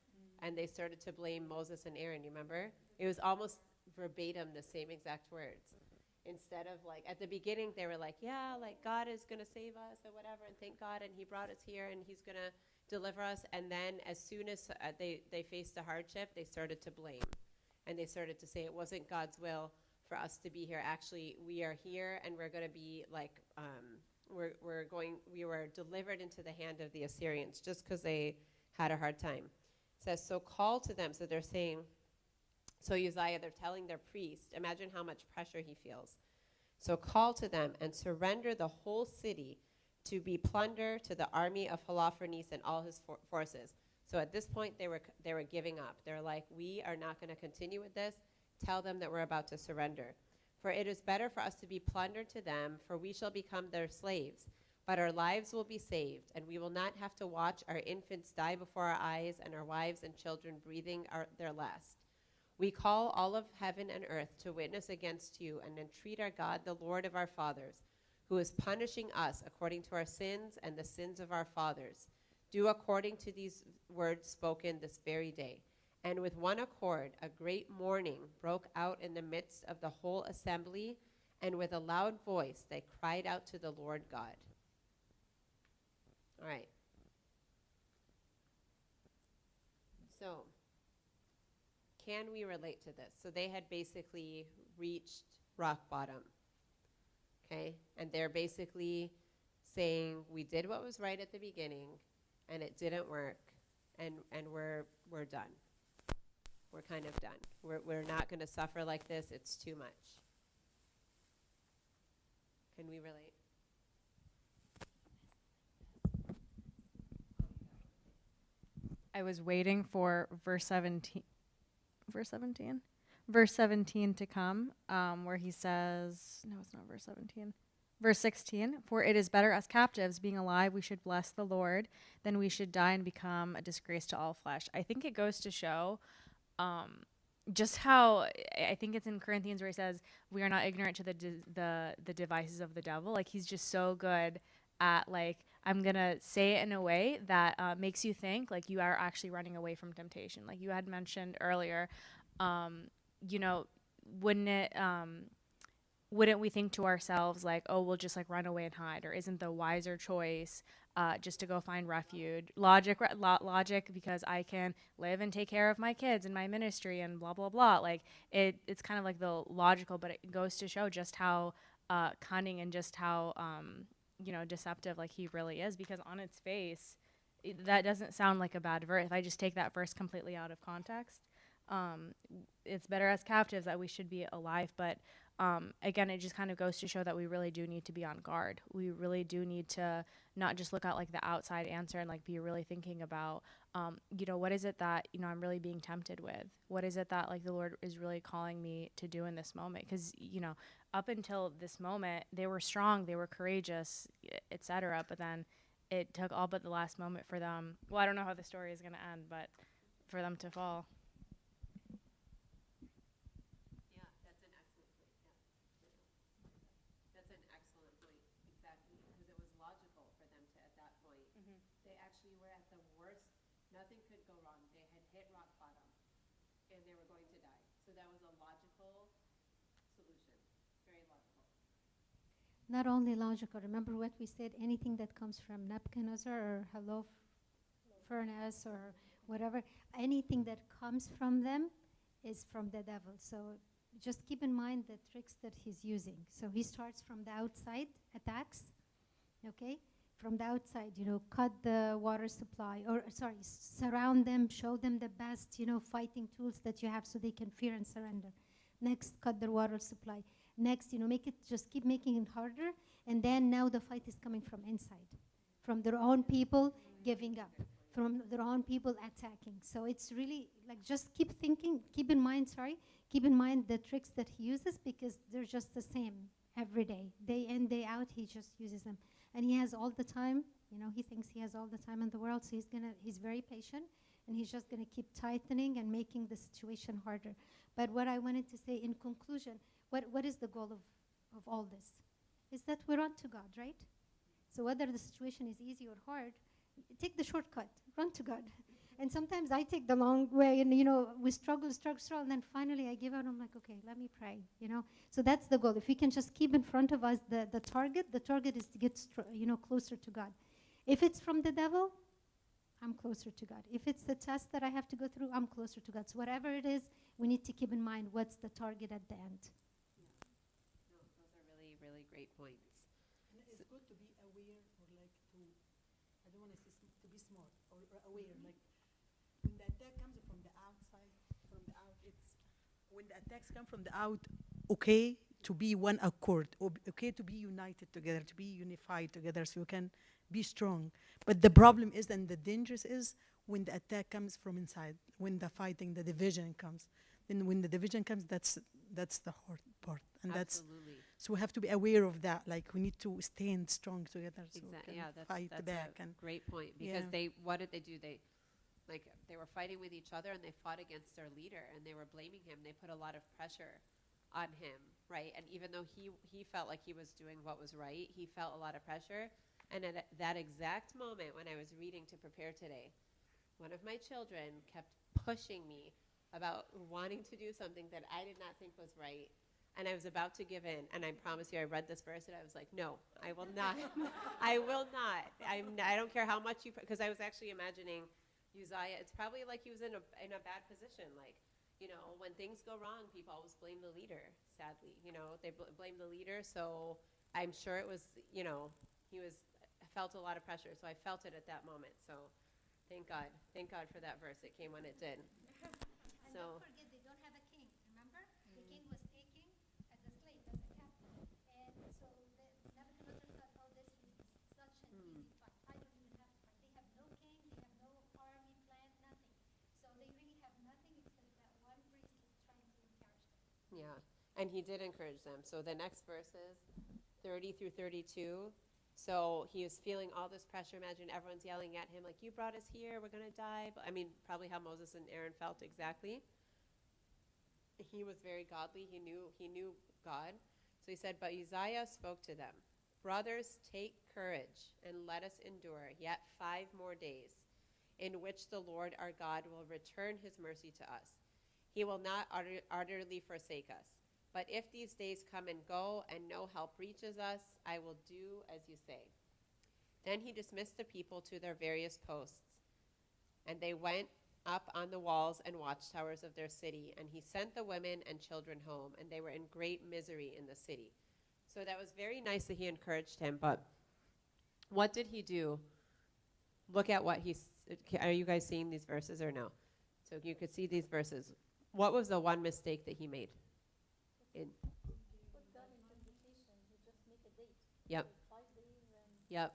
And they started to blame Moses and Aaron, you remember? It was almost verbatim the same exact words. Instead of like, at the beginning, they were like, yeah, like God is going to save us or whatever, and thank God, and he brought us here, and he's going to deliver us. And then as soon as they faced a hardship, they started to blame. And they started to say it wasn't God's will for us to be here. Actually, we are here, and we're going to be like, we were delivered into the hand of the Assyrians just because they had a hard time. It says, so call to them. So they're saying, so Uzziah, they're telling their priest, imagine how much pressure he feels. So call to them and surrender the whole city, to be plunder to the army of Holofernes and all his forces. So at this point, they were giving up. They're like, we are not going to continue with this. Tell them that we're about to surrender. For it is better for us to be plunder to them, for we shall become their slaves. But our lives will be saved, and we will not have to watch our infants die before our eyes and our wives and children breathing their last. We call all of heaven and earth to witness against you and entreat our God, the Lord of our fathers, who is punishing us according to our sins and the sins of our fathers. Do according to these words spoken this very day. And with one accord, a great mourning broke out in the midst of the whole assembly, and with a loud voice they cried out to the Lord God. All right. So, can we relate to this? So they had basically reached rock bottom. Okay? And they're basically saying, we did what was right at the beginning, and it didn't work, and we're done. We're kind of done. We're not going to suffer like this. It's too much. Can we relate? I was waiting for verse 17 to come, where he says, no, it's not verse 17. Verse 16, for it is better as captives, being alive, we should bless the Lord, than we should die and become a disgrace to all flesh. I think it goes to show just how, I think it's in Corinthians where he says, we are not ignorant to the devices of the devil. Like, he's just so good at, like, I'm going to say it in a way that makes you think, like, you are actually running away from temptation. Like you had mentioned earlier, you know, wouldn't we think to ourselves, like, oh, we'll just, like, run away and hide? Or isn't the wiser choice just to go find refuge? Logic, because I can live and take care of my kids and my ministry and blah, blah, blah. Like, it's kind of like the logical, but it goes to show just how cunning and just how, you know, deceptive, like, he really is. Because on its face, that doesn't sound like a bad verse. If I just take that verse completely out of context, it's better as captives that we should be alive. But again, it just kind of goes to show that we really do need to be on guard. We really do need to not just look at, like, the outside answer and, like, be really thinking about, you know, what is it that, you know, I'm really being tempted with? What is it that, like, the Lord is really calling me to do in this moment? Because, you know, up until this moment, they were strong, they were courageous, etc. But then it took all but the last moment for them. Well, I don't know how the story is going to end, but for them to fall. Yeah, that's an excellent point. Yeah. That's an excellent point. Exactly. Because it was logical for them to, at that point, they actually were at the worst. Nothing could go wrong. They had hit rock bottom, and they were going to die. So that was a logical solution. Very logical. Not only logical, remember what we said, anything that comes from Nebuchadnezzar or Holofernes or whatever, anything that comes from them is from the devil. So just keep in mind the tricks that he's using. So he starts from the outside attacks, okay? From the outside, you know, cut the water supply, or sorry, surround them, show them the best, you know, fighting tools that you have so they can fear and surrender. Next, cut their water supply. Next, you know, just keep making it harder. And then now the fight is coming from inside, from their own people giving up, from their own people attacking. So it's really like, just keep in mind the tricks that he uses, because they're just the same every day. Day in, day out, he just uses them. And he has all the time, you know, he thinks he has all the time in the world, so he's very patient, and he's just gonna keep tightening and making the situation harder. But what I wanted to say in conclusion, what is the goal of all this? Is that we run to God, right? So whether the situation is easy or hard, take the shortcut, run to God. And sometimes I take the long way, and, you know, we struggle, and then finally I give out. I'm like, okay, let me pray, you know. So that's the goal. If we can just keep in front of us the target is to get, you know, closer to God. If it's from the devil, I'm closer to God. If it's the test that I have to go through, I'm closer to God. So whatever it is, we need to keep in mind what's the target at the end. No, those are really, really great points. And it's good to be aware, or like I don't want to say to be smart or aware. Like when the attack comes from the outside, when the attacks come from the out, okay, to be one accord, okay, to be united together, to be unified together, so you can be strong. But the problem is, and the danger is, when the attack comes from inside, when the fighting, the division comes. Then when the division comes, that's the hard part, and Absolutely. so we have to be aware of that. Like, we need to stand strong together, so we Exactly. can Yeah, fight that's back. a And great point, because Yeah. what did they do? They were fighting with each other, and they fought against their leader, and they were blaming him. They put a lot of pressure on him, right? And even though he felt like he was doing what was right, he felt a lot of pressure. And at that exact moment when I was reading to prepare today, one of my children kept pushing me about wanting to do something that I did not think was right. And I was about to give in, and I promise you, I read this verse, and I was like, no, I will not. I will not. I don't care how much because I was actually imagining Uzziah. It's probably like he was in a bad position. Like, you know, when things go wrong, people always blame the leader, sadly. You know, they blame the leader, so I'm sure it was, you know, I felt a lot of pressure, so I felt it at that moment. So thank God for that verse. It came when it did. And don't forget, they don't have a king, remember? The king was taken as a slave, as a captive. And so Nebuchadnezzar thought, oh, this is such an easy fight. I don't even have to fight. They have no king, they have no army plan, nothing. So they really have nothing except that one priest trying to encourage them. Yeah, and he did encourage them. So the next verses, 30 through 32. So he was feeling all this pressure. Imagine everyone's yelling at him like, you brought us here, we're going to die. But, I mean, probably how Moses and Aaron felt exactly. He was very godly. He knew God. So he said, but Uzziah spoke to them, brothers, take courage and let us endure yet 5 more days, in which the Lord our God will return his mercy to us. He will not utterly forsake us. But if these days come and go and no help reaches us, I will do as you say. Then he dismissed the people to their various posts, and they went up on the walls and watchtowers of their city, and he sent the women and children home, and they were in great misery in the city. So that was very nice that he encouraged him, but what did he do? Look at what are you guys seeing these verses or no? So you could see these verses. What was the one mistake that he made? Yep. Yep.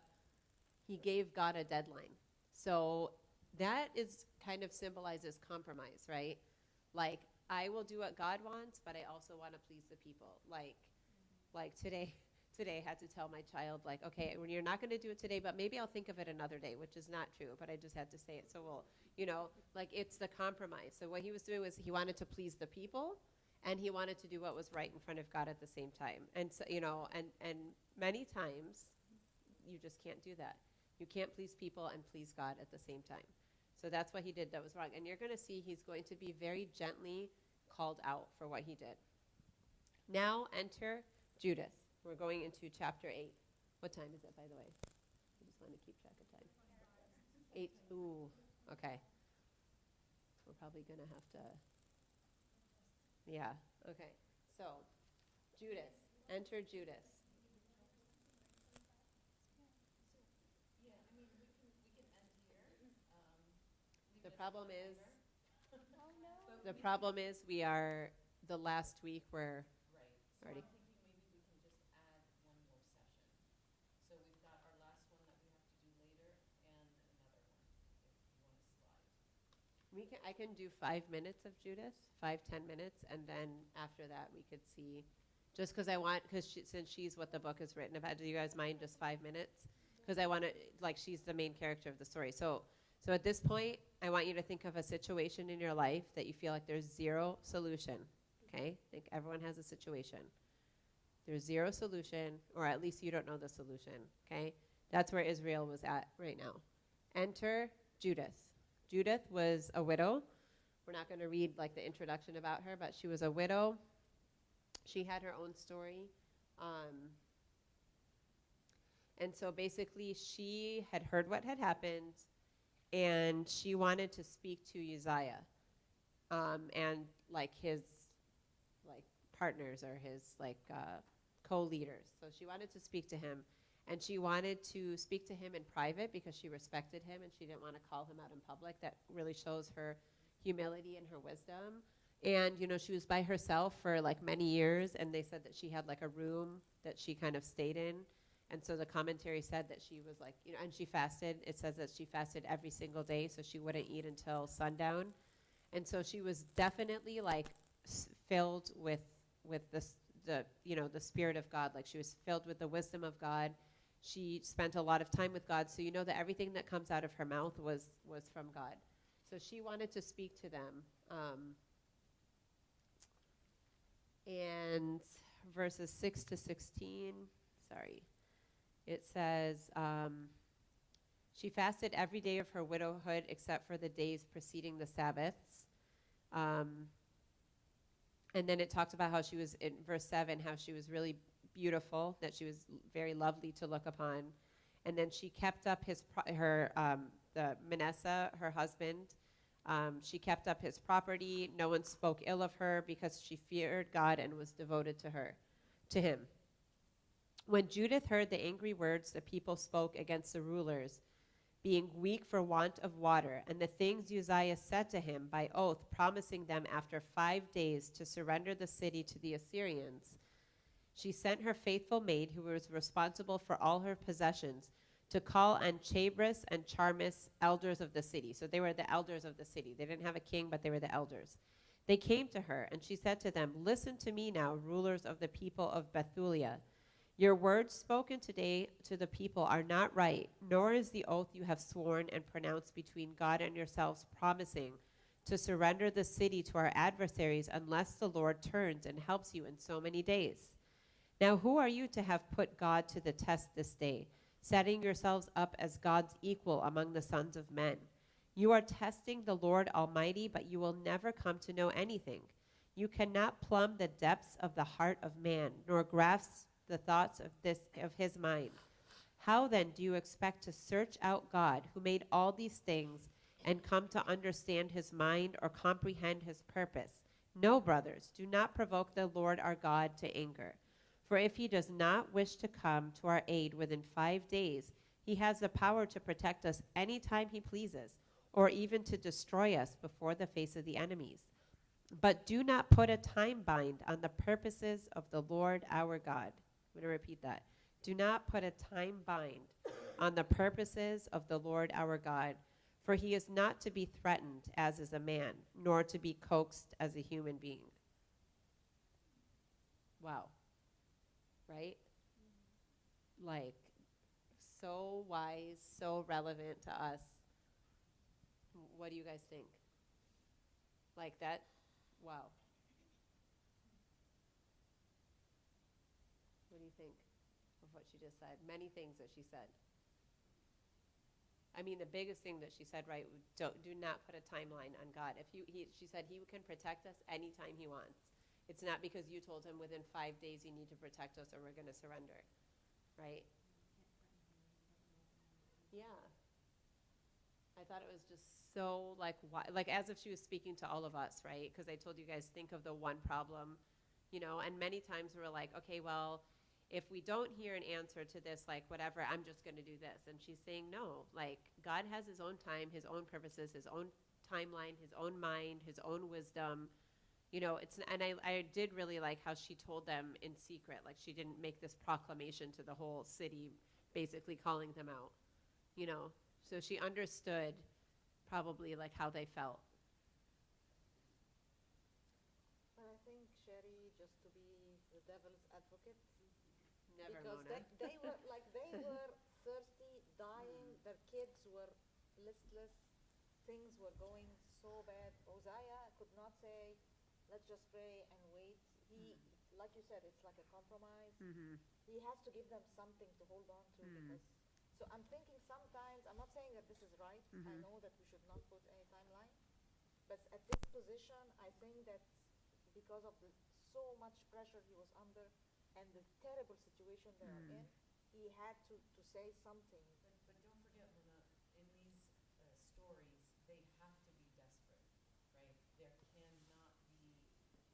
He gave God a deadline. So that is kind of symbolizes compromise, right? Like, I will do what God wants, but I also want to please the people. Like today I had to tell my child, like, okay, when you're not going to do it today, but maybe I'll think of it another day, which is not true, but I just had to say it. So we'll, you know, like, it's the compromise. So what he was doing was he wanted to please the people, and he wanted to do what was right in front of God at the same time. And so, you know, and many times you just can't do that. You can't please people and please God at the same time. So that's what he did that was wrong. And you're going to see he's going to be very gently called out for what he did. Now enter Judith. We're going into chapter 8. What time is it, by the way? I just want to keep track of time. 8. Ooh, okay. We're probably going to have to... Yeah, okay. So, Judith. Enter Judith. The problem is we are the last week we're already. I can do 5 minutes of Judith, 5-10 minutes, and then after that we could see, just because since she's what the book is written about, do you guys mind just 5 minutes? Because I want to, like, she's the main character of the story. So at this point, I want you to think of a situation in your life that you feel like there's zero solution, okay? I think everyone has a situation. There's zero solution, or at least you don't know the solution, okay? That's where Israel was at right now. Enter Judith. Judith was a widow. We're not going to read like the introduction about her, but she was a widow. She had her own story. And so basically she had heard what had happened, and she wanted to speak to Uzziah and like his like partners or his like co-leaders. So she wanted to speak to him. And she wanted to speak to him in private because she respected him and she didn't want to call him out in public. That really shows her humility and her wisdom. And, you know, she was by herself for like many years, and they said that she had like a room that she kind of stayed in. And so the commentary said that she was like, you know, and she fasted. It says that she fasted every single day, so she wouldn't eat until sundown. And so she was definitely like filled with this, the, you know, the Spirit of God. Like she was filled with the wisdom of God. She spent a lot of time with God, so you know that everything that comes out of her mouth was from God. So she wanted to speak to them. And verses 6 to 16, sorry, it says, she fasted every day of her widowhood except for the days preceding the Sabbaths. And then it talked about how she was, in verse 7, how she was really beautiful, that she was very lovely to look upon. And then she kept up the Manasseh, her husband. She kept up his property. No one spoke ill of her because she feared God and was devoted to him. When Judith heard the angry words the people spoke against the rulers, being weak for want of water, and the things Uzziah said to him by oath, promising them after 5 days to surrender the city to the Assyrians, she sent her faithful maid, who was responsible for all her possessions, to call on Chabris and Charmis, elders of the city. So they were the elders of the city. They didn't have a king, but they were the elders. They came to her, and she said to them, "Listen to me now, rulers of the people of Bethulia. Your words spoken today to the people are not right, nor is the oath you have sworn and pronounced between God and yourselves, promising to surrender the city to our adversaries unless the Lord turns and helps you in so many days. Now who are you to have put God to the test this day, setting yourselves up as God's equal among the sons of men? You are testing the Lord Almighty, but you will never come to know anything. You cannot plumb the depths of the heart of man, nor grasp the thoughts of his mind. How then do you expect to search out God, who made all these things, and come to understand his mind or comprehend his purpose? No, brothers, do not provoke the Lord our God to anger. For if he does not wish to come to our aid within 5 days, he has the power to protect us any time he pleases, or even to destroy us before the face of the enemies. But do not put a time bind on the purposes of the Lord our God." I'm going to repeat that. Do not put a time bind on the purposes of the Lord our God, for he is not to be threatened as is a man, nor to be coaxed as a human being. Wow. Right? Like, so wise, so relevant to us. What do you guys think? Like that? Wow. What do you think of what she just said? Many things that she said. I mean, the biggest thing that she said, right, do not put a timeline on God. She said he can protect us anytime he wants. It's not because you told him within 5 days you need to protect us or we're going to surrender, right? Yeah. I thought it was just so like as if she was speaking to all of us, right? Because I told you guys, think of the one problem, you know, and many times we're like, okay, well, if we don't hear an answer to this, like whatever, I'm just going to do this. And she's saying, no, like God has his own time, his own purposes, his own timeline, his own mind, his own wisdom. You know, and I did really like how she told them in secret, like she didn't make this proclamation to the whole city, basically calling them out, you know. So she understood probably like how they felt. But I think, Sherry, just to be the devil's advocate, Never, because Mona. they were like they were thirsty, dying. Their kids were listless. Things were going so bad. Uzziah could not say, "Let's just pray and wait." He, like you said, it's like a compromise. Mm-hmm. He has to give them something to hold on to because. So I'm thinking sometimes, I'm not saying that this is right. I know that we should not put any timeline, but at this position, I think that because of so much pressure he was under and the terrible situation they are in, he had to say something. But don't forget, Mona, in these stories, they have to be desperate, right? There cannot be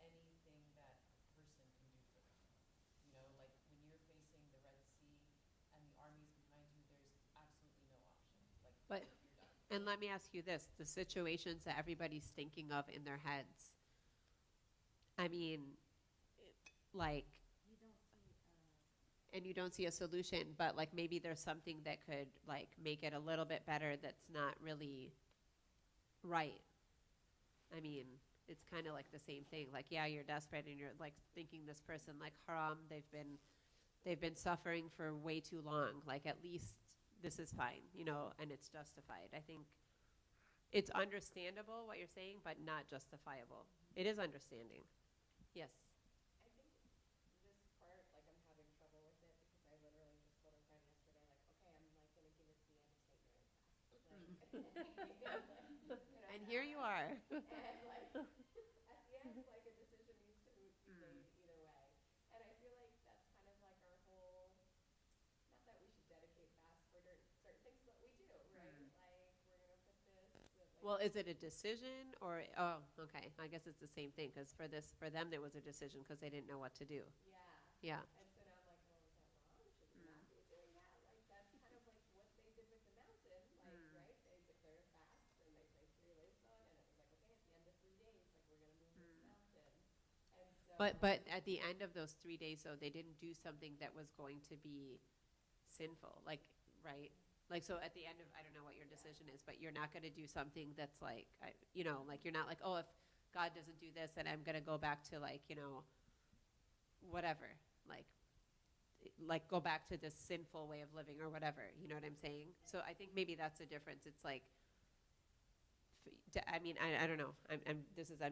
anything that a person can do for them. You know, like when you're facing the Red Sea and the armies behind you, there's absolutely no option. Like, But, you're done. and let me ask you this, the situations that everybody's thinking of in their heads, I mean, like, and you don't see a solution, but like maybe there's something that could like make it a little bit better that's not really right. I mean, it's kind of like the same thing. Like, yeah, you're desperate and you're like thinking this person like haram, they've been suffering for way too long. Like at least this is fine, you know, and it's justified. I think it's understandable what you're saying, but not justifiable. It is understanding. Yes. I think this part, like I'm having trouble with it because I literally just told our friend yesterday, like, okay, I'm like gonna give it to the end of St. Mary's Mass. And here you are. And like at the end, like a decision needs to be made either way. And I feel like that's kind of like our whole. Not that we should dedicate fast for certain things, but we do, right? Like we're gonna put this. Like, Well, is it a decision or, oh, okay. I guess it's the same thing because for them, there was a decision because they didn't know what to do. yeah. Yeah. And so now I'm like, well, is that wrong? Should we not be doing that? Like that's kind of like what they did with the mountain, like right? They declared a fast and they prayed 3 days on, and it was like, okay, at the end of 3 days, like we're gonna move this mountain. And so. But at the end of those 3 days, though, they didn't do something that was going to be sinful, like, right? Like, so at the end of, I don't know what your decision is, but you're not going to do something that's like, you know, like you're not like, oh, if God doesn't do this, then I'm going to go back to like, you know, whatever, like go back to this sinful way of living or whatever, you know what I'm saying? So I think maybe that's the difference. It's like, I mean, I don't know. I'm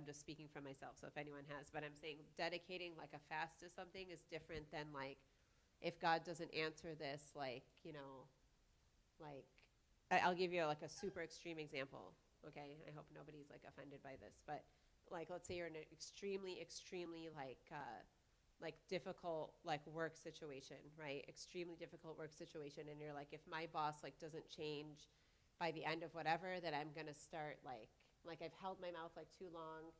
just speaking for myself. So if anyone has, but I'm saying dedicating like a fast to something is different than like, if God doesn't answer this, like, you know, like, I'll give you like a super extreme example. Okay. I hope nobody's like offended by this, but like, let's say you're in an extremely, extremely like difficult like work situation, right? Extremely difficult work situation. And you're like, if my boss like doesn't change by the end of whatever, that I'm going to start like I've held my mouth like too long.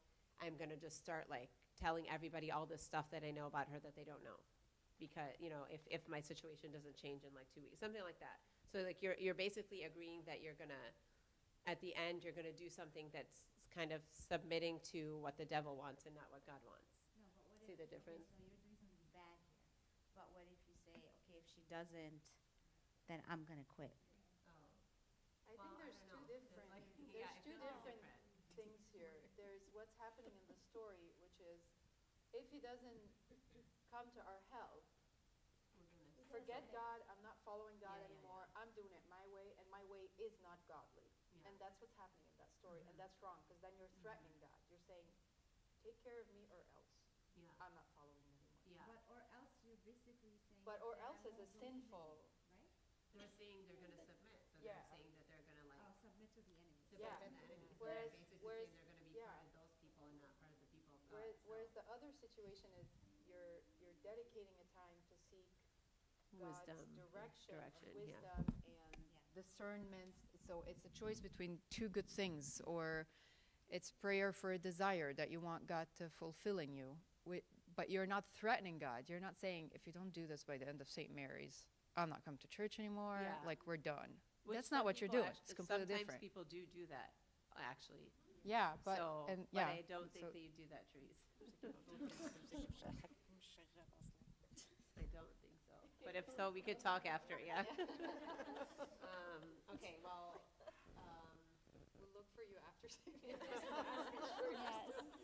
I'm going to just start like telling everybody all this stuff that I know about her that they don't know. Because, you know, if my situation doesn't change in like 2 weeks, something like that. So like you're basically agreeing that you're going to, at the end, you're going to do something that's kind of submitting to what the devil wants and not what God wants. No, but what See if, the difference? Okay, so you're doing something bad here. But what if you say, okay, if she doesn't, then I'm gonna quit. I think there's two different things here. There's what's happening in the story, which is if he doesn't come to our help, forget God, I'm not following God anymore, I'm doing it my way, and my way is not godly. And that's what's happening in that story, and that's wrong, because then you're threatening God. You're saying, take care of me or else. I'm not following you anymore. But or else you're basically saying. But or that else I is a won't believe sinful. it, right? They're saying they're going to submit. So Yeah. they're saying that they're going to like I'll submit to the enemy. submit Yeah. to the enemy. So Whereas- they're basically whereas- saying they're going to be yeah. part of those people and not part of the people of God. Whereas the other situation is you're dedicating a time to seek God's Wisdom, direction yeah. and wisdom and discernment. So it's a choice between two good things, or it's prayer for a desire that you want God to fulfill in you. But you're not threatening God. You're not saying, if you don't do this by the end of St. Mary's, I'll not come to church anymore. Yeah. Like, we're done. Which That's not some what you're people doing. It's completely sometimes different. people do that, actually. Yeah, but so, and but yeah, I don't think so- that you do that, Therese. I don't think so. But if so, we could talk after, yeah. Okay, well, we'll look for you after St.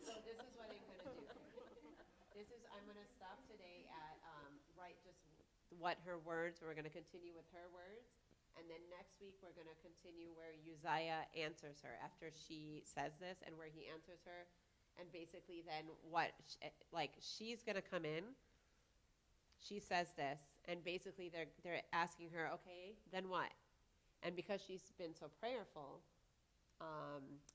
so this is what I'm gonna do. I'm gonna stop today at, right, just what her words, we're gonna continue with her words. And then next week, we're gonna continue where Uzziah answers her after she says this and where he answers her. And basically then she's gonna come in, she says this, and basically they're asking her, okay, then what? And because she's been so prayerful,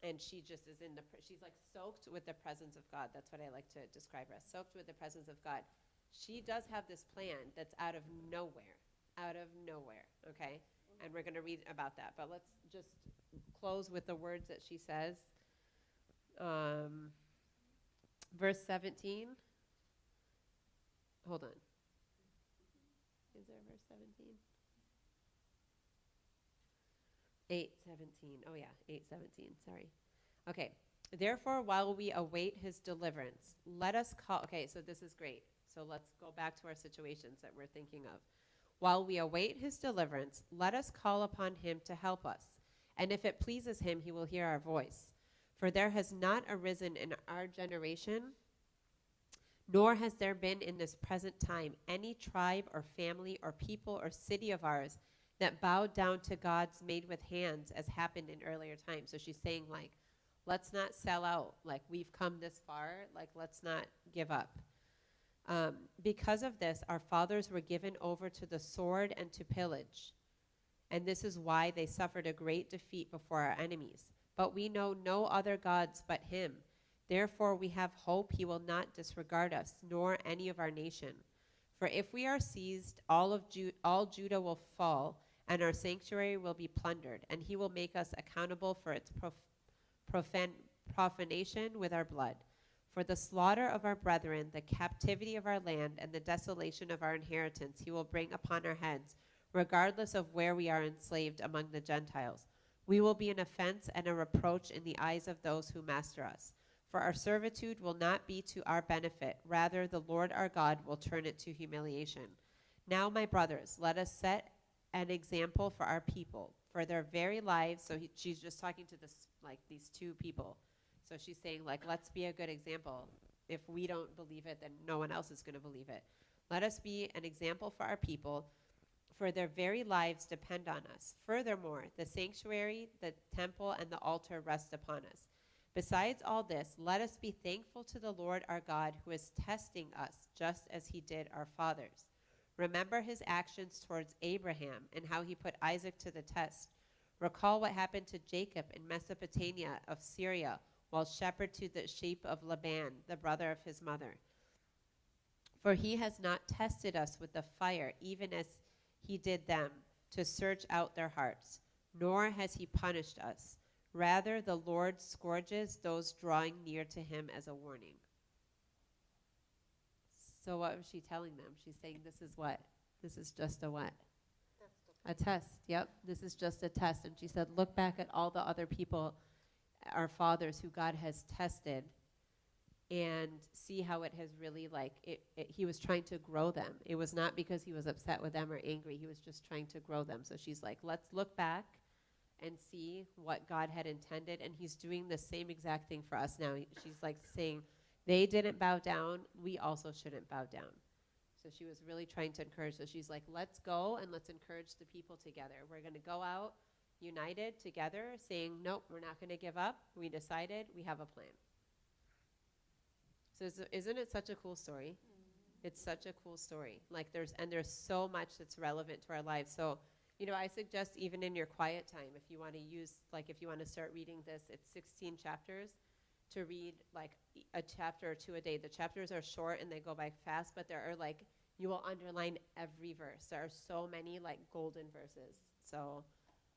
and she just is she's like soaked with the presence of God. That's what I like to describe her as, soaked with the presence of God. She does have this plan that's out of nowhere, okay? And we're going to read about that. But let's just close with the words that she says. Verse 17. Hold on. Is there verse 17? 8:17. Oh yeah, 8:17. Sorry. Okay. Therefore, while we await his deliverance, let us call. Okay, so this is great. So let's go back to our situations that we're thinking of. While we await his deliverance, let us call upon him to help us. And if it pleases him, he will hear our voice. For there has not arisen in our generation, nor has there been in this present time any tribe or family or people or city of ours that bowed down to gods made with hands, as happened in earlier times. So she's saying, like, let's not sell out. Like, we've come this far. Like, let's not give up. Because of this, our fathers were given over to the sword and to pillage. And this is why they suffered a great defeat before our enemies. But we know no other gods but him. Therefore, we have hope he will not disregard us, nor any of our nation. For if we are seized, all Judah will fall, and our sanctuary will be plundered, and he will make us accountable for its profanation with our blood. For the slaughter of our brethren, the captivity of our land, and the desolation of our inheritance he will bring upon our heads, regardless of where we are enslaved among the Gentiles. We will be an offense and a reproach in the eyes of those who master us. For our servitude will not be to our benefit. Rather, the Lord our God will turn it to humiliation. Now, my brothers, let us set an example for our people, for their very lives. So she's just talking to this, like, these two people. So she's saying, like, let's be a good example. If we don't believe it, then no one else is going to believe it. Let us be an example for our people, for their very lives depend on us. Furthermore, the sanctuary, the temple, and the altar rest upon us. Besides all this, let us be thankful to the Lord our God, who is testing us, just as he did our fathers. Remember his actions towards Abraham and how he put Isaac to the test. Recall what happened to Jacob in Mesopotamia of Syria, while shepherd to the sheep of Laban, the brother of his mother. For he has not tested us with the fire, even as he did them, to search out their hearts, nor has he punished us. Rather, the Lord scourges those drawing near to him as a warning. So what was she telling them? She's saying, this is what? This is just a what? A test. Yep, this is just a test. And she said, look back at all the other people, our fathers, who God has tested, and see how it has really, like, he was trying to grow them. It was not because he was upset with them or angry. He was just trying to grow them. So she's like, let's look back and see what God had intended, and he's doing the same exact thing for us now. She's like saying, they didn't bow down, we also shouldn't bow down. So she was really trying to encourage. So she's like, let's go and let's encourage the people together. We're going to go out united together, saying, nope, we're not going to give up. We decided, we have a plan. So isn't it such a cool story? Mm-hmm. It's such a cool story. Like, there's so much that's relevant to our lives. So, you know, I suggest even in your quiet time, if you want to use, like, if you want to start reading this, it's 16 chapters, to read like a chapter or two a day. The chapters are short and they go by fast, but there are, like, you will underline every verse. There are so many, like, golden verses. So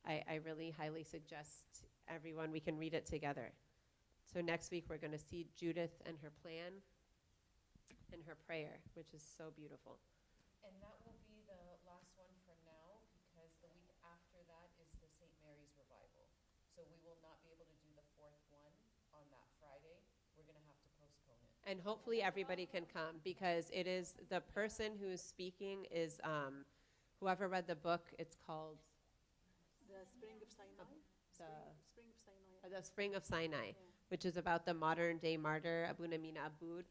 I really highly suggest everyone, we can read it together. So next week we're going to see Judith and her plan and her prayer, which is so beautiful. And that will be the last one for now, because the week after that is the St. Mary's Revival. So we will not be able to do the fourth one on that Friday. We're going to have to postpone it. And hopefully everybody can come, because it is the person who's speaking is whoever read the book. It's called The Spring of Sinai. Spring of Sinai. The Spring of Sinai, which is about the modern day martyr Abu Namina Aboud.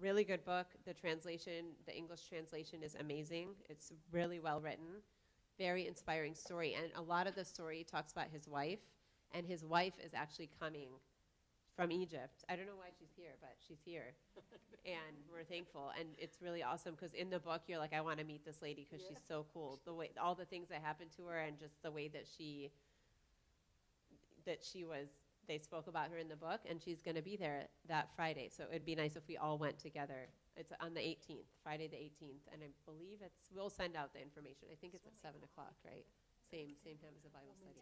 Really good book. The translation, the English translation, is amazing. It's really well written. Very inspiring story. And a lot of the story talks about his wife, and his wife is actually coming from Egypt. I don't know why she's here, but she's here. And we're thankful. And it's really awesome, because in the book you're like, I want to meet this lady because she's so cool. The way, all the things that happened to her, and just the way that she was, they spoke about her in the book, and she's going to be there that Friday. So it'd be nice if we all went together. It's on the 18th, Friday the 18th, and I believe we'll send out the information. I think it's at 7 o'clock, right? Same time as the Bible study.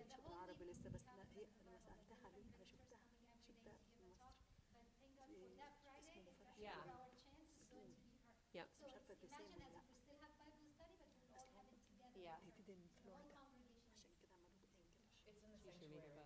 Yeah. Yep. Yeah. It's in the sanctuary.